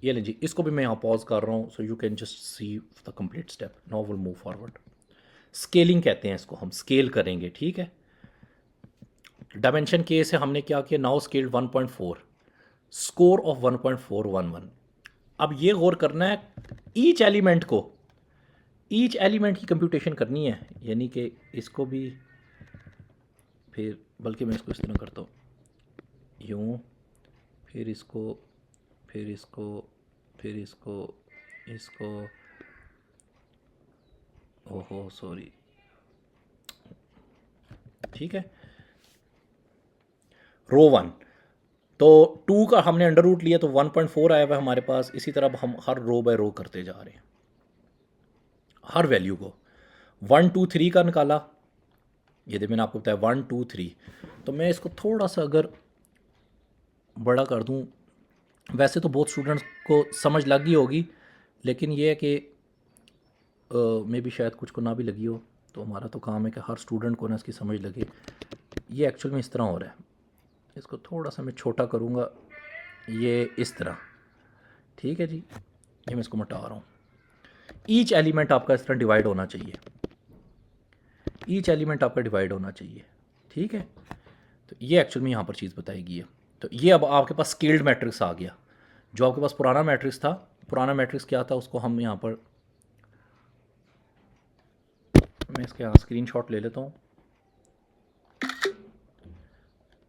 ये लें जी, इसको भी मैं यहाँ पॉज कर रहा हूँ so you can just see the complete step. Now will move forward. Scaling कहते हैं इसको, हम स्केल करेंगे। ठीक है, डायमेंशन के से हमने क्या किया? Now scaled 1.4, score of 1.411। अब ये गौर करना है ईच एलिमेंट को, ईच एलिमेंट की कंप्यूटेशन करनी है, यानी कि इसको भी फिर, बल्कि मैं इसको इस तरह करता हूँ, यूँ, फिर इसको, फिर इसको, फिर इसको, इसको, ओहो सॉरी। ठीक है, रो 1 तो 2 का हमने अंडर रूट लिया तो 1.4 आया हुआ है हमारे पास। इसी तरह अब हम हर रो बाय रो करते जा रहे हैं, हर वैल्यू को। 1 2 3 का निकाला, ये दे मैंने आपको बताया 1 2 3। तो मैं इसको थोड़ा सा अगर बड़ा कर दूं, वैसे तो बहुत स्टूडेंट्स को समझ लग गई होगी, लेकिन ये है कि मे भी शायद कुछ को ना भी लगी हो, तो हमारा तो काम है कि हर स्टूडेंट को ना इसकी समझ लगे। ये एक्चुअल में इस तरह हो रहा है, इसको थोड़ा सा मैं छोटा करूँगा, ये इस तरह। ठीक है जी, ये मैं इसको मिटा रहा हूँ। ईच एलिमेंट आपका इस तरह डिवाइड होना चाहिए, ईच एलिमेंट आपका डिवाइड होना चाहिए। ठीक है, तो ये एक्चुअल में यहाँ पर चीज़ बताएगी है। तो ये अब आपके पास स्केल्ड मैट्रिक्स आ गया। जो आपके पास पुराना मैट्रिक्स था, पुराना मैट्रिक्स क्या था उसको हम यहाँ पर, मैं इसके यहाँ स्क्रीनशॉट ले लेता हूँ।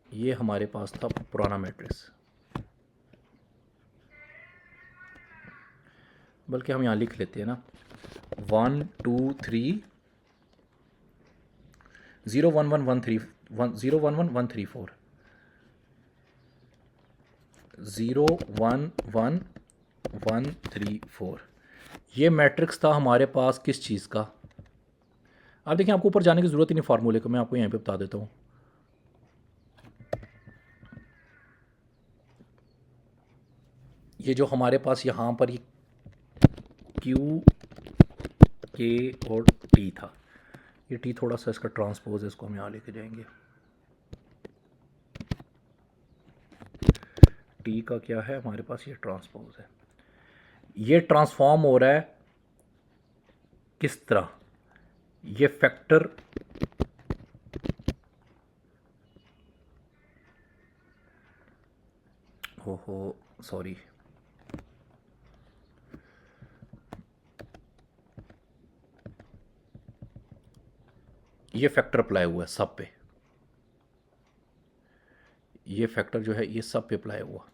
ये हमारे पास था पुराना मैट्रिक्स, बल्कि हम यहाँ लिख लेते हैं ना, 1 2 3 0 1 1 1 3 0 1 1 1 3 4 0 1 1 1 3 4। ये मैट्रिक्स था हमारे पास किस चीज़ का? अब देखिए, आपको ऊपर जाने की ज़रूरत ही नहीं फार्मूले को, मैं आपको यहाँ पे बता देता हूँ। ये जो हमारे पास यहाँ पर ये Q K और T था, ये T थोड़ा सा इसका ट्रांसपोज है, इसको हम यहाँ लेके जाएंगे। T का क्या है हमारे पास? ये ट्रांसपोज है। ये ट्रांसफॉर्म हो रहा है किस तरह? ये फैक्टर हो सॉरी, ये फैक्टर अप्लाई हुआ है सब पे, ये फैक्टर जो है ये सब पे अप्लाई हुआ।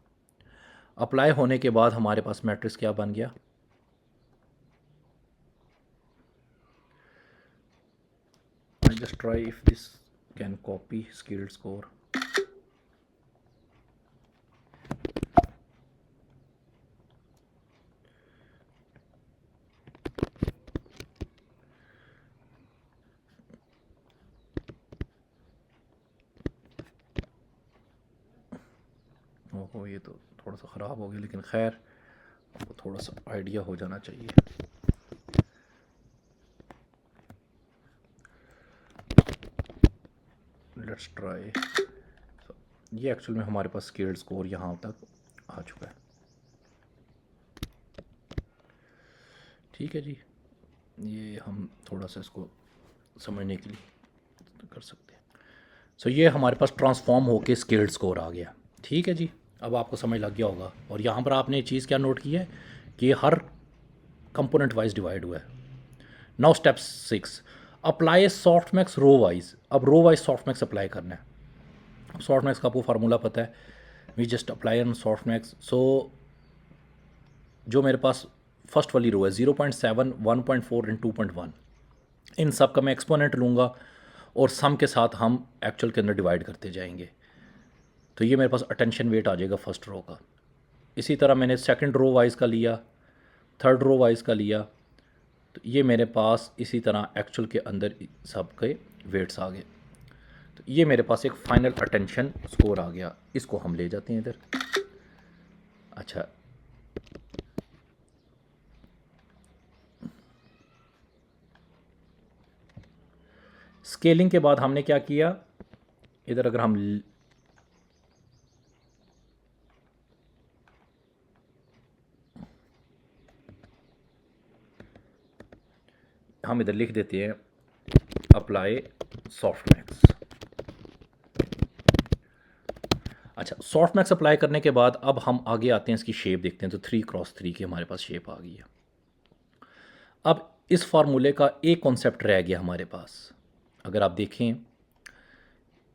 अप्लाई होने के बाद हमारे पास मैट्रिक्स क्या बन गया? I just try if this can copy scaled score. ओहो, ये तो थोड़ा सा ख़राब हो गया, लेकिन खैर आपको थोड़ा सा आइडिया हो जाना चाहिए। Let's try. ये एक्चुअल में हमारे पास स्केल्ड स्कोर यहाँ तक आ चुका है। ठीक है जी, ये हम थोड़ा सा इसको समझने के लिए कर सकते हैं। सो ये हमारे पास ट्रांसफॉर्म होके स्केल्ड स्कोर आ गया। ठीक है जी, अब आपको समझ लग गया होगा। और यहाँ पर आपने चीज़ क्या नोट की है कि हर कंपोनेंट वाइज डिवाइड हुआ है। Now step 6, apply softmax row wise. अब row wise softmax apply करना है। अब सॉफ्ट मैक्स का आपको फार्मूला पता है, we just apply on softmax. So जो मेरे पास फर्स्ट वाली रो है 0.7 1.4 एंड 2.1, इन सब का मैं एक्सपोनेंट लूँगा और सम के साथ हम एक्चुअल के अंदर डिवाइड करते जाएंगे। तो ये मेरे पास अटेंशन वेट आ जाएगा फर्स्ट रो का। इसी तरह मैंने सेकंड रो वाइज का लिया, थर्ड रो वाइज का लिया, तो ये मेरे पास इसी तरह एक्चुअल के अंदर सब के वेट्स आ गए। तो ये मेरे पास एक फाइनल अटेंशन स्कोर आ गया, इसको हम ले जाते हैं इधर। अच्छा, स्केलिंग के बाद हमने क्या किया, इधर अगर हम इधर लिख देते हैं अप्लाई सॉफ्टमैक्स। अच्छा, सॉफ्टमैक्स अप्लाई करने के बाद अब हम आगे आते हैं, इसकी शेप देखते हैं। तो 3x3 की हमारे पास शेप आ गई है। अब इस फार्मूले का एक कॉन्सेप्ट रह गया हमारे पास। अगर आप देखें,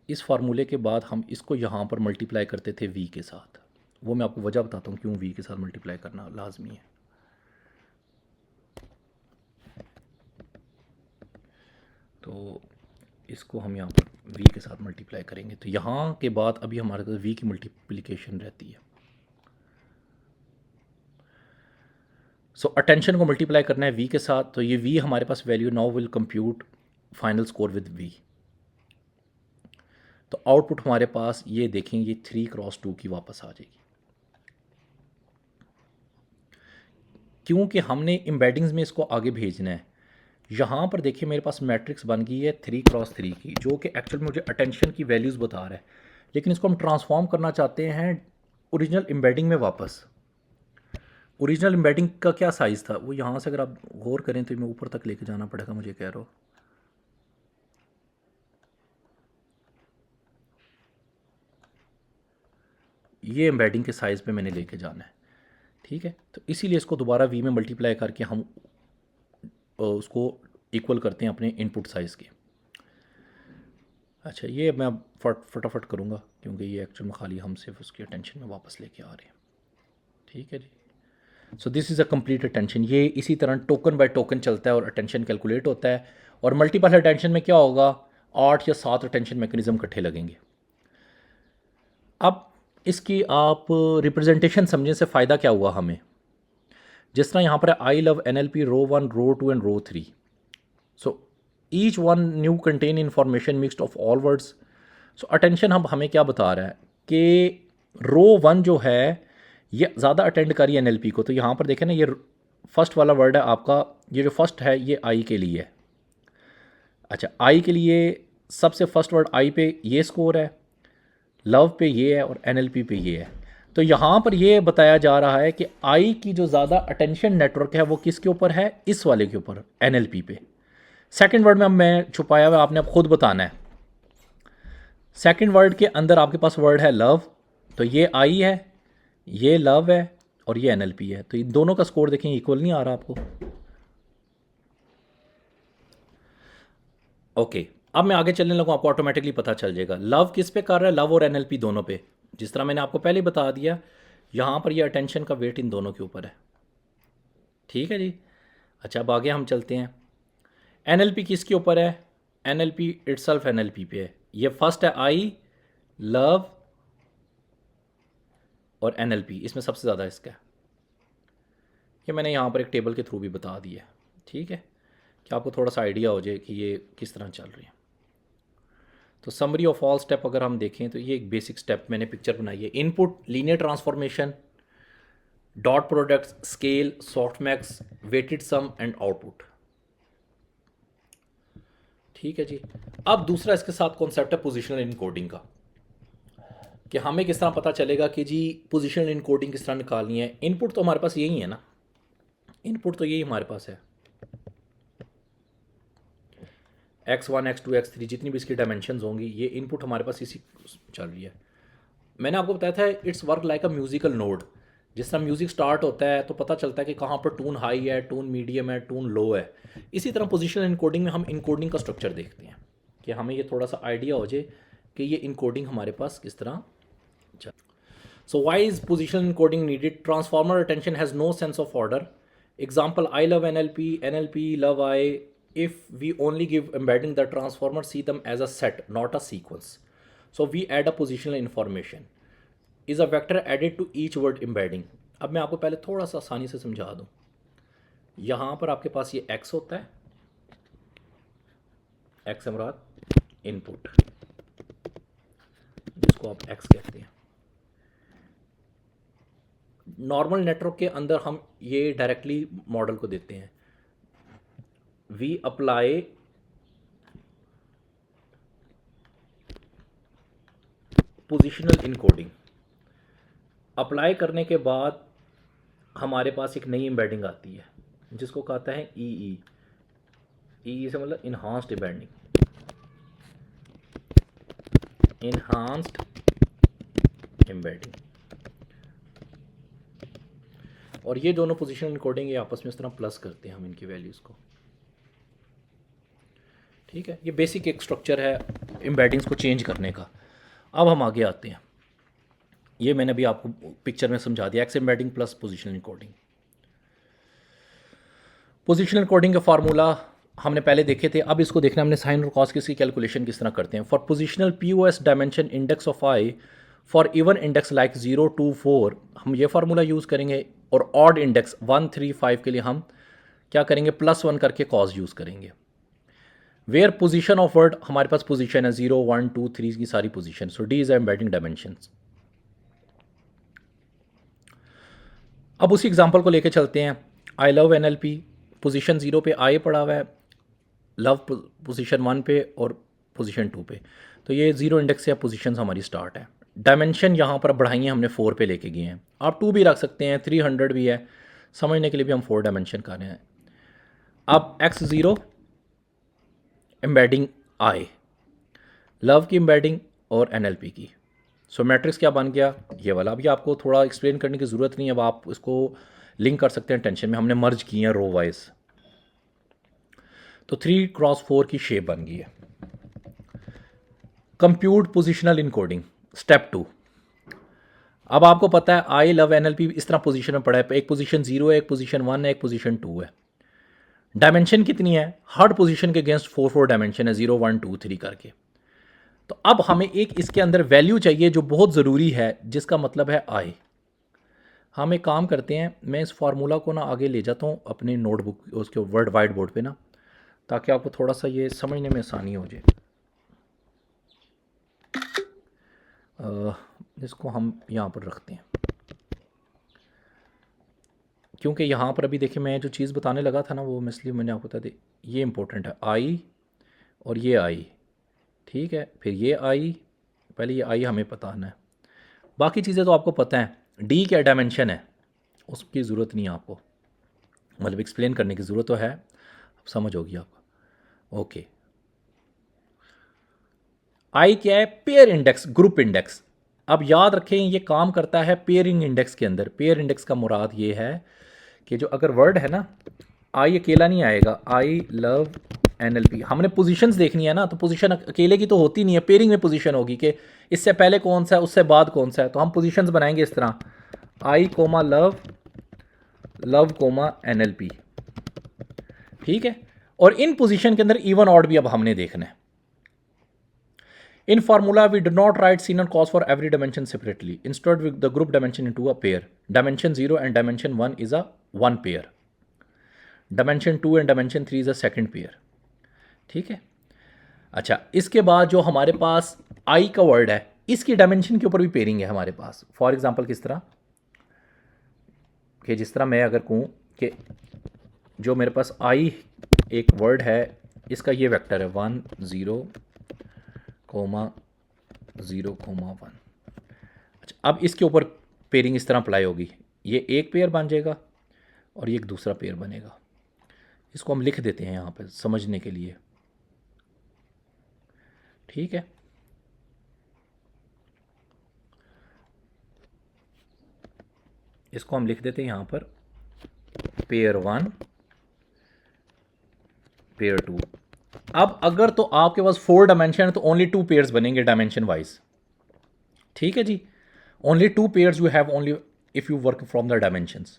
इस फार्मूले के बाद हम इसको यहाँ पर मल्टीप्लाई करते थे v के साथ। वो मैं आपको वजह बताता हूँ क्यों v के साथ मल्टीप्लाई करना लाजमी है। तो इसको हम यहाँ पर v के साथ मल्टीप्लाई करेंगे, तो यहाँ के बाद अभी हमारे पास v की मल्टीप्लिकेशन रहती है। सो अटेंशन को मल्टीप्लाई करना है v के साथ, तो ये v हमारे पास value now will compute final score with v। तो आउटपुट हमारे पास ये देखें, ये 3x2 की वापस आ जाएगी, क्योंकि हमने एम्बेडिंग्स में इसको आगे भेजना है। यहाँ पर देखिए मेरे पास मैट्रिक्स बन गई है 3x3 की, जो कि एक्चुअल में मुझे अटेंशन की वैल्यूज़ बता रहा है, लेकिन इसको हम ट्रांसफॉर्म करना चाहते हैं ओरिजिनल एम्बेडिंग में वापस। ओरिजिनल एम्बेडिंग का क्या साइज़ था, वो यहाँ से अगर आप गौर करें तो मैं ऊपर तक लेके जाना पड़ेगा, मुझे कह रहा हूँ। ये एम्बेडिंग के साइज़ पे मैंने लेके जाना है, ठीक है। तो इसीलिए इसको दोबारा v में मल्टीप्लाई करके हम उसको इक्वल करते हैं अपने इनपुट साइज़ के। अच्छा, ये मैं अब फटाफट करूँगा क्योंकि ये एक्चुअल में खाली हम सिर्फ उसकी अटेंशन में वापस लेके आ रहे हैं, ठीक है जी। So this is a complete attention. ये इसी तरह टोकन बाय टोकन चलता है और अटेंशन कैलकुलेट होता है। और मल्टीपल अटेंशन में क्या होगा, 8 या 7 अटेंशन मैकेनिज्म इकट्ठे लगेंगे। अब इसकी आप रिप्रेजेंटेशन समझने से फ़ायदा क्या हुआ हमें, जिस तरह यहाँ पर I love NLP row 1 row 2 and row 3। So each one new contain information mixed of all words. So attention हम हमें क्या बता रहा है कि रो 1 जो है ये ज़्यादा अटेंड करी NLP को। तो यहाँ पर देखें ना, ये फर्स्ट वाला वर्ड है आपका, ये जो फर्स्ट है ये आई के लिए है। अच्छा, आई के लिए सबसे फर्स्ट वर्ड आई पे ये स्कोर है, लव पे ये है और NLP पे ये है। तो यहाँ पर ये बताया जा रहा है कि आई की जो ज़्यादा अटेंशन नेटवर्क है वो किसके ऊपर है, इस वाले के ऊपर, NLP पे। सेकंड वर्ड में अब मैं छुपाया हुआ, आपने अब खुद बताना है। सेकंड वर्ड के अंदर आपके पास वर्ड है लव, तो ये आई है, ये लव है और ये NLP है। तो इन दोनों का स्कोर देखें इक्वल नहीं आ रहा आपको। ओके, अब मैं आगे चलने लगूँ, आपको ऑटोमेटिकली पता चल जाएगा लव किस पे कर रहा है, लव और NLP दोनों पे। जिस तरह मैंने आपको पहले ही बता दिया, यहाँ पर ये अटेंशन का वेट इन दोनों के ऊपर है, ठीक है जी। अच्छा, अब आगे हम चलते हैं। NLP किसके ऊपर है, NLP इटसेल्फ NLP पे है। ये फर्स्ट है आई, लव और NLP, इसमें सबसे ज़्यादा इसका है। ये मैंने यहाँ पर एक टेबल के थ्रू भी बता दिया, ठीक है, कि आपको थोड़ा सा आइडिया हो जाए कि ये किस तरह चल रही है। तो समरी ऑफ ऑल स्टेप अगर हम देखें तो ये एक बेसिक स्टेप मैंने पिक्चर बनाई है। Input, linear transformation, dot products, scale, softmax, weighted sum and output, ठीक है जी। अब दूसरा इसके साथ कॉन्सेप्ट है पोजिशनल इनकोडिंग का, कि हमें किस तरह पता चलेगा कि जी पोजिशनल इनकोडिंग किस तरह निकालनी है। इनपुट तो हमारे पास यही है ना, इनपुट तो यही हमारे पास है, x1 x2 x3 जितनी भी इसकी डायमेंशंस होंगी, ये इनपुट हमारे पास इसी चल रही है। मैंने आपको बताया था it's work like a musical node. जिस तरह म्यूज़िक स्टार्ट होता है तो पता चलता है कि कहाँ पर टून हाई है, टून मीडियम है, टून लो है। इसी तरह पोजिशनल इनकोडिंग में हम इनकोडिंग का स्ट्रक्चर देखते हैं कि हमें ये थोड़ा सा आइडिया हो जाए कि ये इनकोडिंग हमारे पास किस तरह चल। So why is positional encoding needed, transformer attention has no sense of order. Example, I love NLP love I. If we only give embedding the transformer, see them as a set, not a sequence. So we add a positional information. Is a vector added to each word embedding. अब मैं आपको पहले थोड़ा सा आसानी से समझा दूँ। यहाँ पर आपके पास ये x होता है, x है मुराद इनपुट, इसको आप एक्स कहते हैं। नॉर्मल नेटवर्क के अंदर हम ये डायरेक्टली मॉडल को देते हैं, we apply positional encoding. Apply करने के बाद हमारे पास एक नई एम्बेडिंग आती है जिसको कहता है ई ई से मतलब इन्हांस्ड एम्बेडिंग, इन्हांस्ड एम्बेडिंग। और ये दोनों पोजीशनल इनकोडिंग ये आपस में इस तरह प्लस करते हैं हम इनकी वैल्यूज़ को। ठीक है, ये बेसिक एक स्ट्रक्चर है एम्बेडिंग्स को चेंज करने का। अब हम आगे आते हैं, ये मैंने अभी आपको पिक्चर में समझा दिया, x embedding plus positional encoding. Positional encoding का फार्मूला हमने पहले देखे थे, अब इसको देखना हमने साइन और कॉस की कैलकुलेशन किस तरह करते हैं। For positional POS dimension index of I for even index like 0 2 4 हम ये फार्मूला यूज़ करेंगे, और ऑड इंडेक्स 1 3 5 के लिए हम क्या करेंगे, +1 करके कॉस यूज़ करेंगे। वेयर पोजीशन ऑफ वर्ड हमारे पास पोजीशन है 0 1 2 3 की सारी position, so D is embedding dimensions. अब उसी एग्जांपल को लेके चलते हैं। आई लव एनएलपी, पोजीशन 0 पे आई पड़ा हुआ है, लव पोजीशन 1 पे और पोजीशन 2 पे, तो ये 0 इंडेक्स से पोजीशन हमारी स्टार्ट है। डायमेंशन यहाँ पर बढ़ाई हमने 4 पे लेके गए हैं, आप 2 भी रख सकते हैं, 300 भी है, समझने के लिए भी हम 4 डायमेंशन कर रहे हैं। अब x0 एम्बेडिंग आई, लव की एम्बेडिंग और एनएलपी की, सो मैट्रिक्स क्या बन गया ये वाला। अभी आपको थोड़ा एक्सप्लेन करने की ज़रूरत नहीं है, अब आप इसको लिंक कर सकते हैं टेंशन में, हमने मर्ज किए हैं रो वाइज। तो 3x4 की शेप बन गई है। Compute positional encoding step 2। अब आपको पता है आई लव एनएलपी इस तरह पोजीशन में पड़ा है, एक पोजीशन 0 है, एक पोजीशन 1 है, एक पोजीशन 2 है। डायमेंशन कितनी है, हर पोजीशन के अगेंस्ट 4 डायमेंशन है, 0 1 2 3 करके। तो अब हमें एक इसके अंदर वैल्यू चाहिए जो बहुत ज़रूरी है, जिसका मतलब है आई। हम एक काम करते हैं, मैं इस फार्मूला को ना आगे ले जाता हूँ अपने नोटबुक उसके वर्ड वाइट बोर्ड पे ना, ताकि आपको थोड़ा सा ये समझने में आसानी हो जाए। इसको हम यहाँ पर रखते हैं, क्योंकि यहाँ पर अभी देखिए मैं जो चीज़ बताने लगा था ना वो इसलिए मैंने आपको बता दी, ये इंपॉर्टेंट है आई और ये आई, ठीक है। फिर ये आई, पहले ये आई हमें बताना है, बाकी चीज़ें तो आपको पता है। डी क्या डायमेंशन है उसकी ज़रूरत नहीं है आपको, मतलब एक्सप्लेन करने की ज़रूरत तो है, अब समझ होगी आपको। ओके, आई क्या है, पेयर इंडेक्स, ग्रुप इंडेक्स। अब याद रखें ये काम करता है पेयरिंग इंडेक्स के अंदर। पेयर इंडेक्स का मुराद ये है कि जो अगर वर्ड है ना, आई अकेला नहीं आएगा, आई लव एनएलपी, हमने पोजीशंस देखनी है ना, तो पोजीशन अकेले की तो होती नहीं है, पेयरिंग में पोजीशन होगी कि इससे पहले कौन सा है उससे बाद कौन सा है। तो हम पोजीशंस बनाएंगे इस तरह, I comma love, love comma NLP, ठीक है। और इन पोजीशन के अंदर इवन ऑड भी अब हमने देखना है। In formula, we do not write sin and cos for every dimension separately. Instead, we the group dimension into a pair. Dimension 0 and dimension 1 is a one pair. Dimension 2 and dimension 3 is a second pair. ठीक है। अच्छा, इसके बाद जो हमारे पास I का word है, इसकी डायमेंशन के ऊपर भी पेयरिंग है हमारे पास। फॉर एग्जाम्पल किस तरह कि जिस तरह मैं अगर कहूँ कि जो मेरे पास I एक वर्ड है, इसका ये वेक्टर है 1 0 कोमा 0 कोमा 1। अच्छा, अब इसके ऊपर पेयरिंग इस तरह अप्लाई होगी, ये एक पेयर बन जाएगा और ये एक दूसरा पेयर बनेगा। इसको हम लिख देते हैं यहाँ पे समझने के लिए, ठीक है। इसको हम लिख देते हैं यहाँ पर पेयर 1 पेयर 2। अब अगर तो आपके पास 4 डायमेंशन है तो ओनली 2 पेयर्स बनेंगे डायमेंशन वाइज, ठीक है जी। Only 2 pairs you have only if you work from the dimensions,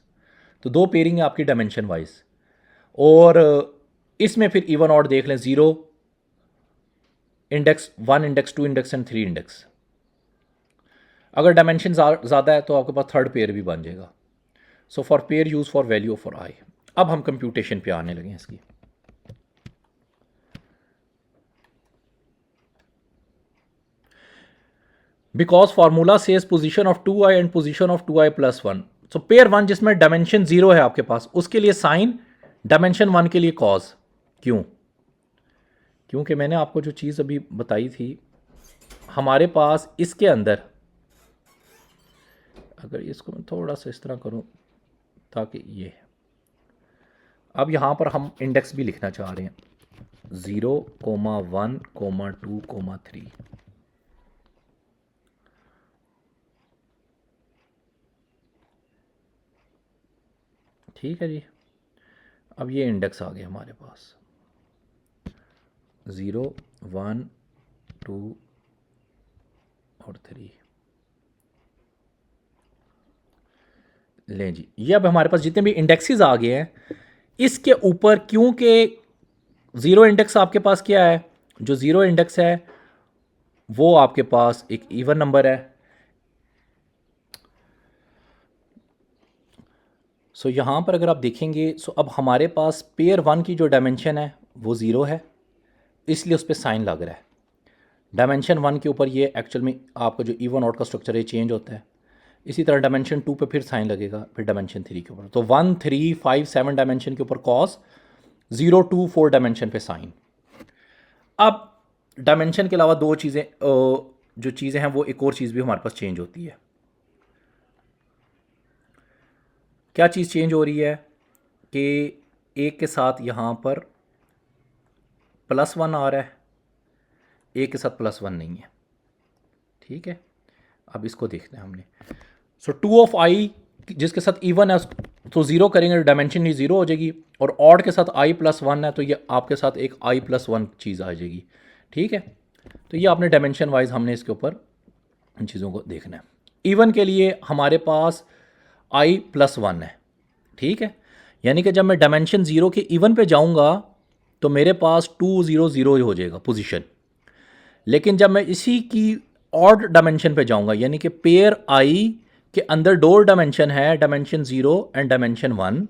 तो 2 पेयरिंग है आपकी डायमेंशन वाइज। और इसमें फिर इवन ऑड देख लें, 0 index 1 index 2 index and 3 index. अगर डायमेंशन ज़्यादा है तो आपके पास थर्ड पेयर भी बन जाएगा। So for pair use for value for I. अब हम कंप्यूटेशन पे आने लगे इसकी। Because formula says position of 2i and position of 2i plus 1। So pair 1 जिसमें डायमेंशन 0 है आपके पास, उसके लिए साइन, डायमेंशन 1 के लिए कॉज। क्यों? क्योंकि मैंने आपको जो चीज़ अभी बताई थी, हमारे पास इसके अंदर, अगर इसको मैं थोड़ा सा इस तरह करूं ताकि ये, अब यहां पर हम इंडेक्स भी लिखना चाह रहे हैं, 0, 1, 2, 3। ठीक है जी। अब ये इंडेक्स आ गए हमारे पास, 0, 1, 2 और 3। लें जी, ये अब हमारे पास जितने भी इंडेक्सेस आ गए हैं, इसके ऊपर क्योंकि ज़ीरो इंडेक्स आपके पास क्या है, जो ज़ीरो इंडेक्स है वो आपके पास एक इवन नंबर है। सो यहाँ पर अगर आप देखेंगे, सो अब हमारे पास पेयर 1 की जो डायमेंशन है वो ज़ीरो है, इसलिए उस पर साइन लग रहा है। डायमेंशन 1 के ऊपर ये एक्चुअल में आपका जो इवन आउट का स्ट्रक्चर है चेंज होता है। इसी तरह डायमेंशन 2 पे फिर साइन लगेगा, फिर डायमेंशन 3 के ऊपर। तो 1, 3, 5, 7 डायमेंशन के ऊपर कॉस, 0, 2, 4 डायमेंशन पे साइन। अब डायमेंशन के अलावा दो चीज़ें, जो चीज़ें हैं वो एक और चीज़ भी हमारे पास चेंज होती है। क्या चीज़ चेंज हो रही है कि एक के साथ यहाँ पर +1 आ रहा है, एक के साथ +1 नहीं है। ठीक है, अब इसको देखना है हमने। सो 2 ऑफ i जिसके साथ इवन है तो ज़ीरो करेंगे, डायमेंशन ही ज़ीरो हो जाएगी। और ऑड के साथ i+1 है तो ये आपके साथ एक i+1 चीज़ आ जाएगी। ठीक है, तो ये आपने डायमेंशन वाइज हमने इसके ऊपर इन चीज़ों को देखना है। इवन के लिए हमारे पास i+1 है। ठीक है, यानी कि जब मैं डायमेंशन 0 के इवन पे जाऊंगा तो मेरे पास 2, 0, 0 हो जाएगा पोजीशन। लेकिन जब मैं इसी की ऑड डायमेंशन पे जाऊंगा, यानी कि पेयर i के अंदर दो डायमेंशन है, डायमेंशन 0 एंड डायमेंशन 1,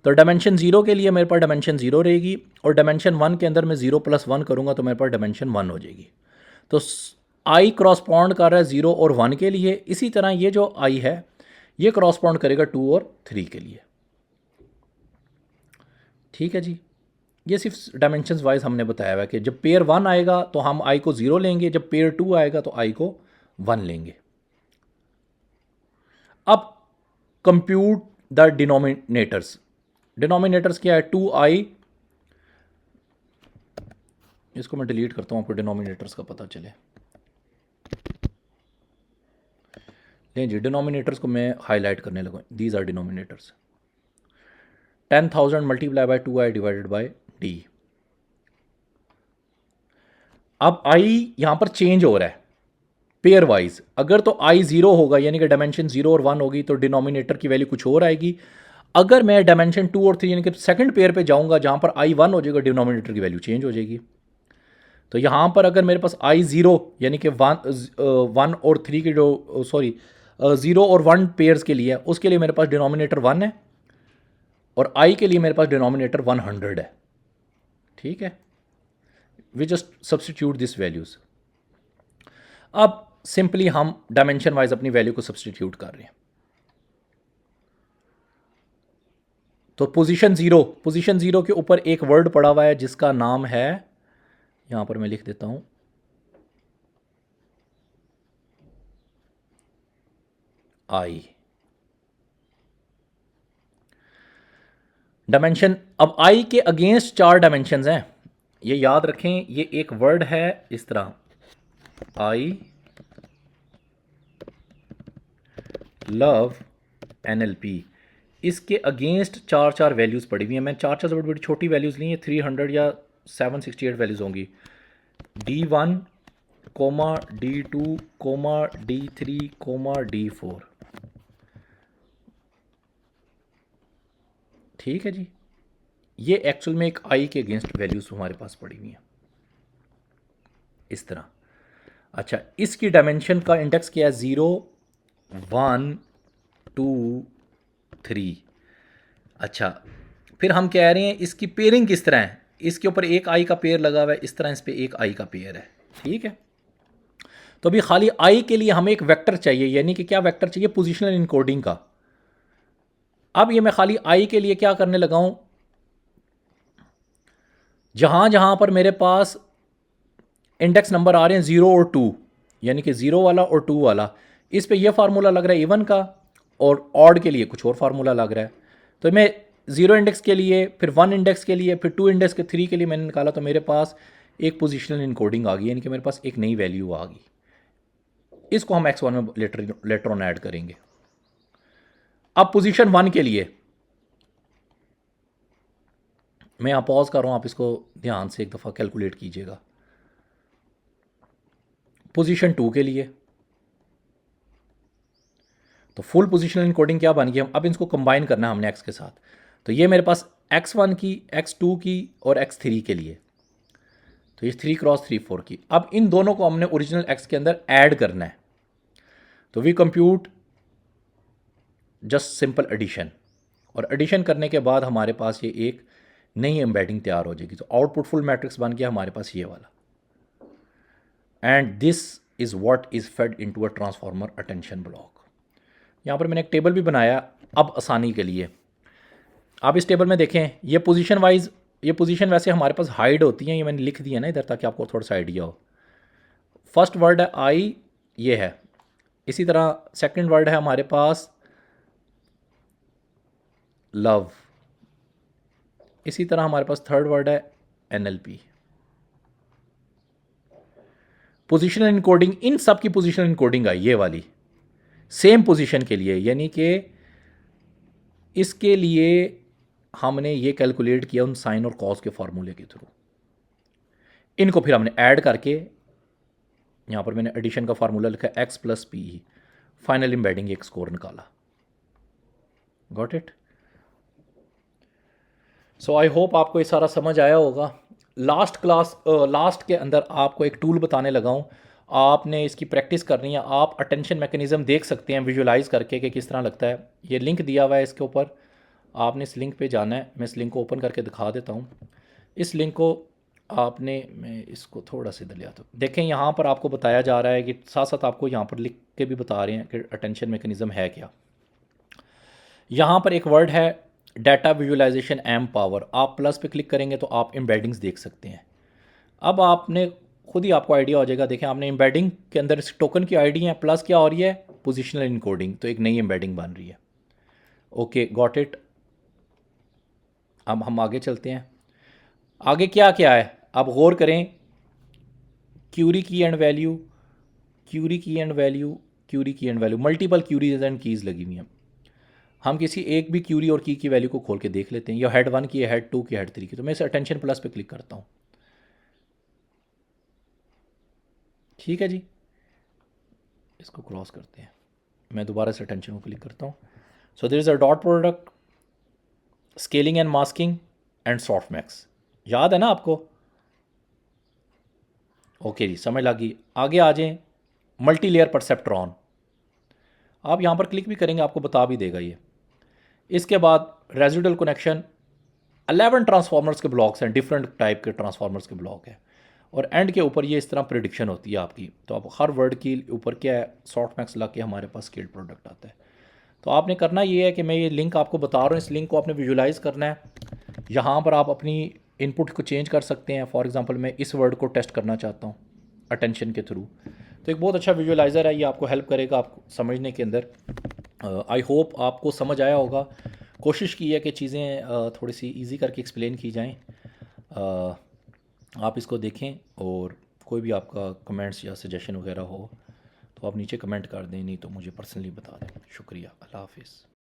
तो डायमेंशन 0 के लिए मेरे पास डायमेंशन 0 रहेगी, और डायमेंशन 1 के अंदर मैं 0+1 करूंगा तो मेरे पास डायमेंशन 1 हो जाएगी। तो i क्रॉसपॉन्ड कर रहा है 0 और 1 के लिए, इसी तरह ये जो i है ये क्रॉसपॉन्ड करेगा 2 और 3 के लिए। ठीक है जी, ये सिर्फ डायमेंशंस वाइज हमने बताया हुआ है कि जब पेयर 1 आएगा तो हम i को 0 लेंगे, जब पेयर 2 आएगा तो i को 1 लेंगे। अब कंप्यूट द डिनोमिनेटर्स। डिनोमिनेटर्स क्या है, 2i, इसको मैं डिलीट करता हूँ आपको डिनोमिनेटर्स का पता चले। नहीं जी, डिनोमिनेटर्स को मैं हाईलाइट करने लगा, these are denominators. 10,000 multiply by 2i divided by d। अब i यहां पर चेंज हो रहा है पेयर वाइज। अगर तो i 0 होगा, यानी कि डायमेंशन 0 और 1 होगी, तो डिनोमिनेटर की वैल्यू कुछ और आएगी। अगर मैं डायमेंशन 2 और 3 यानी कि सेकंड पेयर पे जाऊंगा जहां पर i 1 हो जाएगा, डिनोमिनेटर की वैल्यू चेंज हो जाएगी। तो यहां पर अगर मेरे पास i 0 यानी कि 1 और 3 की जो, सॉरी 0 और 1 पेयर्स के लिए, उसके लिए मेरे पास डिनोमिनेटर 1 है, और i के लिए मेरे पास डिनोमिनेटर 100 है। ठीक है, we just substitute this values. अब सिंपली हम डायमेंशन वाइज अपनी वैल्यू को सब्सटीट्यूट कर रहे हैं। तो पोजीशन 0 के ऊपर एक वर्ड पड़ा हुआ है जिसका नाम है, यहां पर मैं लिख देता हूं, i। डायमेंशन, अब i के अगेंस्ट 4 डायमेंशन हैं, ये याद रखें। ये एक वर्ड है इस तरह, I लव NLP, इसके अगेंस्ट 4 वैल्यूज़ पड़ी हुई हैं। मैं 4 से बड़ी छोटी वैल्यूज़ ली हैं, 300 या 768 वैल्यूज़ होंगी। D1, D2, D3, D4। ठीक है जी, ये एक्चुअल में एक i के अगेंस्ट वैल्यूज़ हमारे पास पड़ी हुई हैं इस तरह। अच्छा, इसकी डायमेंशन का इंडेक्स क्या है, 0, 1, 2, 3। अच्छा, फिर हम कह रहे हैं इसकी पेयरिंग किस तरह है, इसके ऊपर एक आई का पेयर लगा हुआ है, इस तरह इस पर एक आई का पेयर है। ठीक है, तो अभी खाली आई के लिए हमें एक वेक्टर चाहिए, यानी कि क्या वेक्टर चाहिए, पोजिशनल इनकोडिंग का। अब ये मैं खाली आई के लिए क्या करने लगा हूं, जहां जहां पर मेरे पास इंडेक्स नंबर आ रहे हैं 0 और 2, यानी कि 0 वाला और 2 वाला, इस पे ये फार्मूला लग रहा है इवन का, और ऑड के लिए कुछ और फार्मूला लग रहा है। तो मैं 0 इंडेक्स के लिए, फिर 1 इंडेक्स के लिए, फिर 2 इंडेक्स के 3 के लिए मैंने निकाला, तो मेरे पास एक पोजिशनल इनकोडिंग आ गई, यानी कि मेरे पास एक नई वैल्यू आ गई। इसको हम x1 में लेटर ऑन ऐड करेंगे। अब पोजीशन 1 के लिए मैं यहां पॉज कर रहा हूं, आप इसको ध्यान से एक दफ़ा कैलकुलेट कीजिएगा। पोजीशन 2 के लिए तो फुल पोजिशनल इनकोडिंग क्या बन गई, हम अब इसको कंबाइन करना है हमने x के साथ। तो ये मेरे पास x1 की, x2 की और x3 के लिए, तो ये 3 क्रॉस 3 4 की। अब इन दोनों को हमने ओरिजिनल x के अंदर ऐड करना है। तो we compute just simple addition, और एडिशन करने के बाद हमारे पास ये एक नई एम्बेडिंग तैयार हो जाएगी। तो आउटपुट फुल मैट्रिक्स बन गया हमारे पास ये वाला, and this is what is fade into a transformer attention block. यहाँ पर मैंने एक टेबल भी बनाया अब आसानी के लिए। आप इस टेबल में देखें, ये पोजीशन वाइज, ये पोजीशन वैसे हमारे पास हाइड होती हैं, ये मैंने लिख दिया ना इधर ताकि आपको थोड़ा सा आइडिया हो। फर्स्ट वर्ड है आई, ये है। इसी तरह सेकंड वर्ड है हमारे पास लव। इसी तरह हमारे पास थर्ड वर्ड है NLP। पोजिशनल इनकोडिंग, इन सब की पोजिशनल इनकोडिंग आई ये वाली सेम पोजीशन के लिए, यानी कि इसके लिए हमने ये कैलकुलेट किया उन साइन और कॉस के फार्मूले के थ्रू। इनको फिर हमने ऐड करके, यहाँ पर मैंने एडिशन का फार्मूला लिखा x + p, फाइनल एम्बेडिंग एक स्कोर निकाला। Got it. So I hope आपको ये सारा समझ आया होगा। लास्ट के अंदर आपको एक टूल बताने लगा हूँ, आपने इसकी प्रैक्टिस करनी है। आप अटेंशन मैकेनिज़्म देख सकते हैं विजुलाइज करके कि किस तरह लगता है। ये लिंक दिया हुआ है इसके ऊपर, आपने इस लिंक पे जाना है। मैं इस लिंक को ओपन करके दिखा देता हूँ। इस लिंक को आपने, मैं इसको थोड़ा सा इधर ले आता हूँ। देखें यहाँ पर आपको बताया जा रहा है कि साथ साथ आपको यहाँ पर लिख के भी बता रहे हैं कि अटेंशन मैकेनिज़्म है क्या। यहाँ पर एक वर्ड है डाटा विजुअलाइजेशन एम पावर, आप प्लस पे क्लिक करेंगे तो आप एम्बेडिंग्स देख सकते हैं। अब आपने खुद ही आपको आइडिया हो जाएगा। देखें, आपने एम्बेडिंग के अंदर इस टोकन की आईडी है, प्लस क्या हो रही है, पोजिशनल इनकोडिंग, तो एक नई एम्बेडिंग बन रही है। Okay, got it. अब हम आगे चलते हैं। आगे क्या क्या है आप गौर करें। Query key and value, query key and value, query key and value, multiple queries and keys लगी हुई हैं। हम किसी एक भी क्यूरी और की वैल्यू को खोल के देख लेते हैं, या हेड 1 की, हेड 2 की, हेड 3 की। तो मैं इस अटेंशन प्लस पे क्लिक करता हूँ। ठीक है जी, इसको क्रॉस करते हैं। मैं दोबारा से अटेंशन को क्लिक करता हूँ। So there is a dot product, scaling and masking and softmax. याद है ना आपको? ओके जी, समझ लगी। आगे आ जाएं, मल्टी लेयर परसेप्ट्रॉन। आप यहाँ पर क्लिक भी करेंगे आपको बता भी देगा ये। इसके बाद रेजिडुअल कनेक्शन, 11 ट्रांसफार्मर्स के ब्लॉक्स हैं, डिफरेंट टाइप के ट्रांसफार्मर्स के ब्लॉक हैं, और एंड के ऊपर ये इस तरह प्रिडिक्शन होती है आपकी। तो आप हर वर्ड की ऊपर क्या है, सॉफ्ट मैक्स ला के हमारे पास स्केल्ड प्रोडक्ट आता है। तो आपने करना ये है कि मैं ये लिंक आपको बता रहा हूँ, इस लिंक को आपने विजुलाइज करना है। यहाँ पर आप अपनी इनपुट को चेंज कर सकते हैं। फॉर एग्जांपल मैं इस वर्ड को टेस्ट करना चाहता हूँ अटेंशन के थ्रू, तो एक बहुत अच्छा विजुलाइज़र है, ये आपको हेल्प करेगा आपको समझने के अंदर। आई होप आपको समझ आया होगा। कोशिश की है कि चीज़ें थोड़ी सी इजी करके एक्सप्लेन की जाएं। आप इसको देखें, और कोई भी आपका कमेंट्स या सजेशन वगैरह हो तो आप नीचे कमेंट कर दें, नहीं तो मुझे पर्सनली बता दें। शुक्रिया, अल्लाह हाफिज़।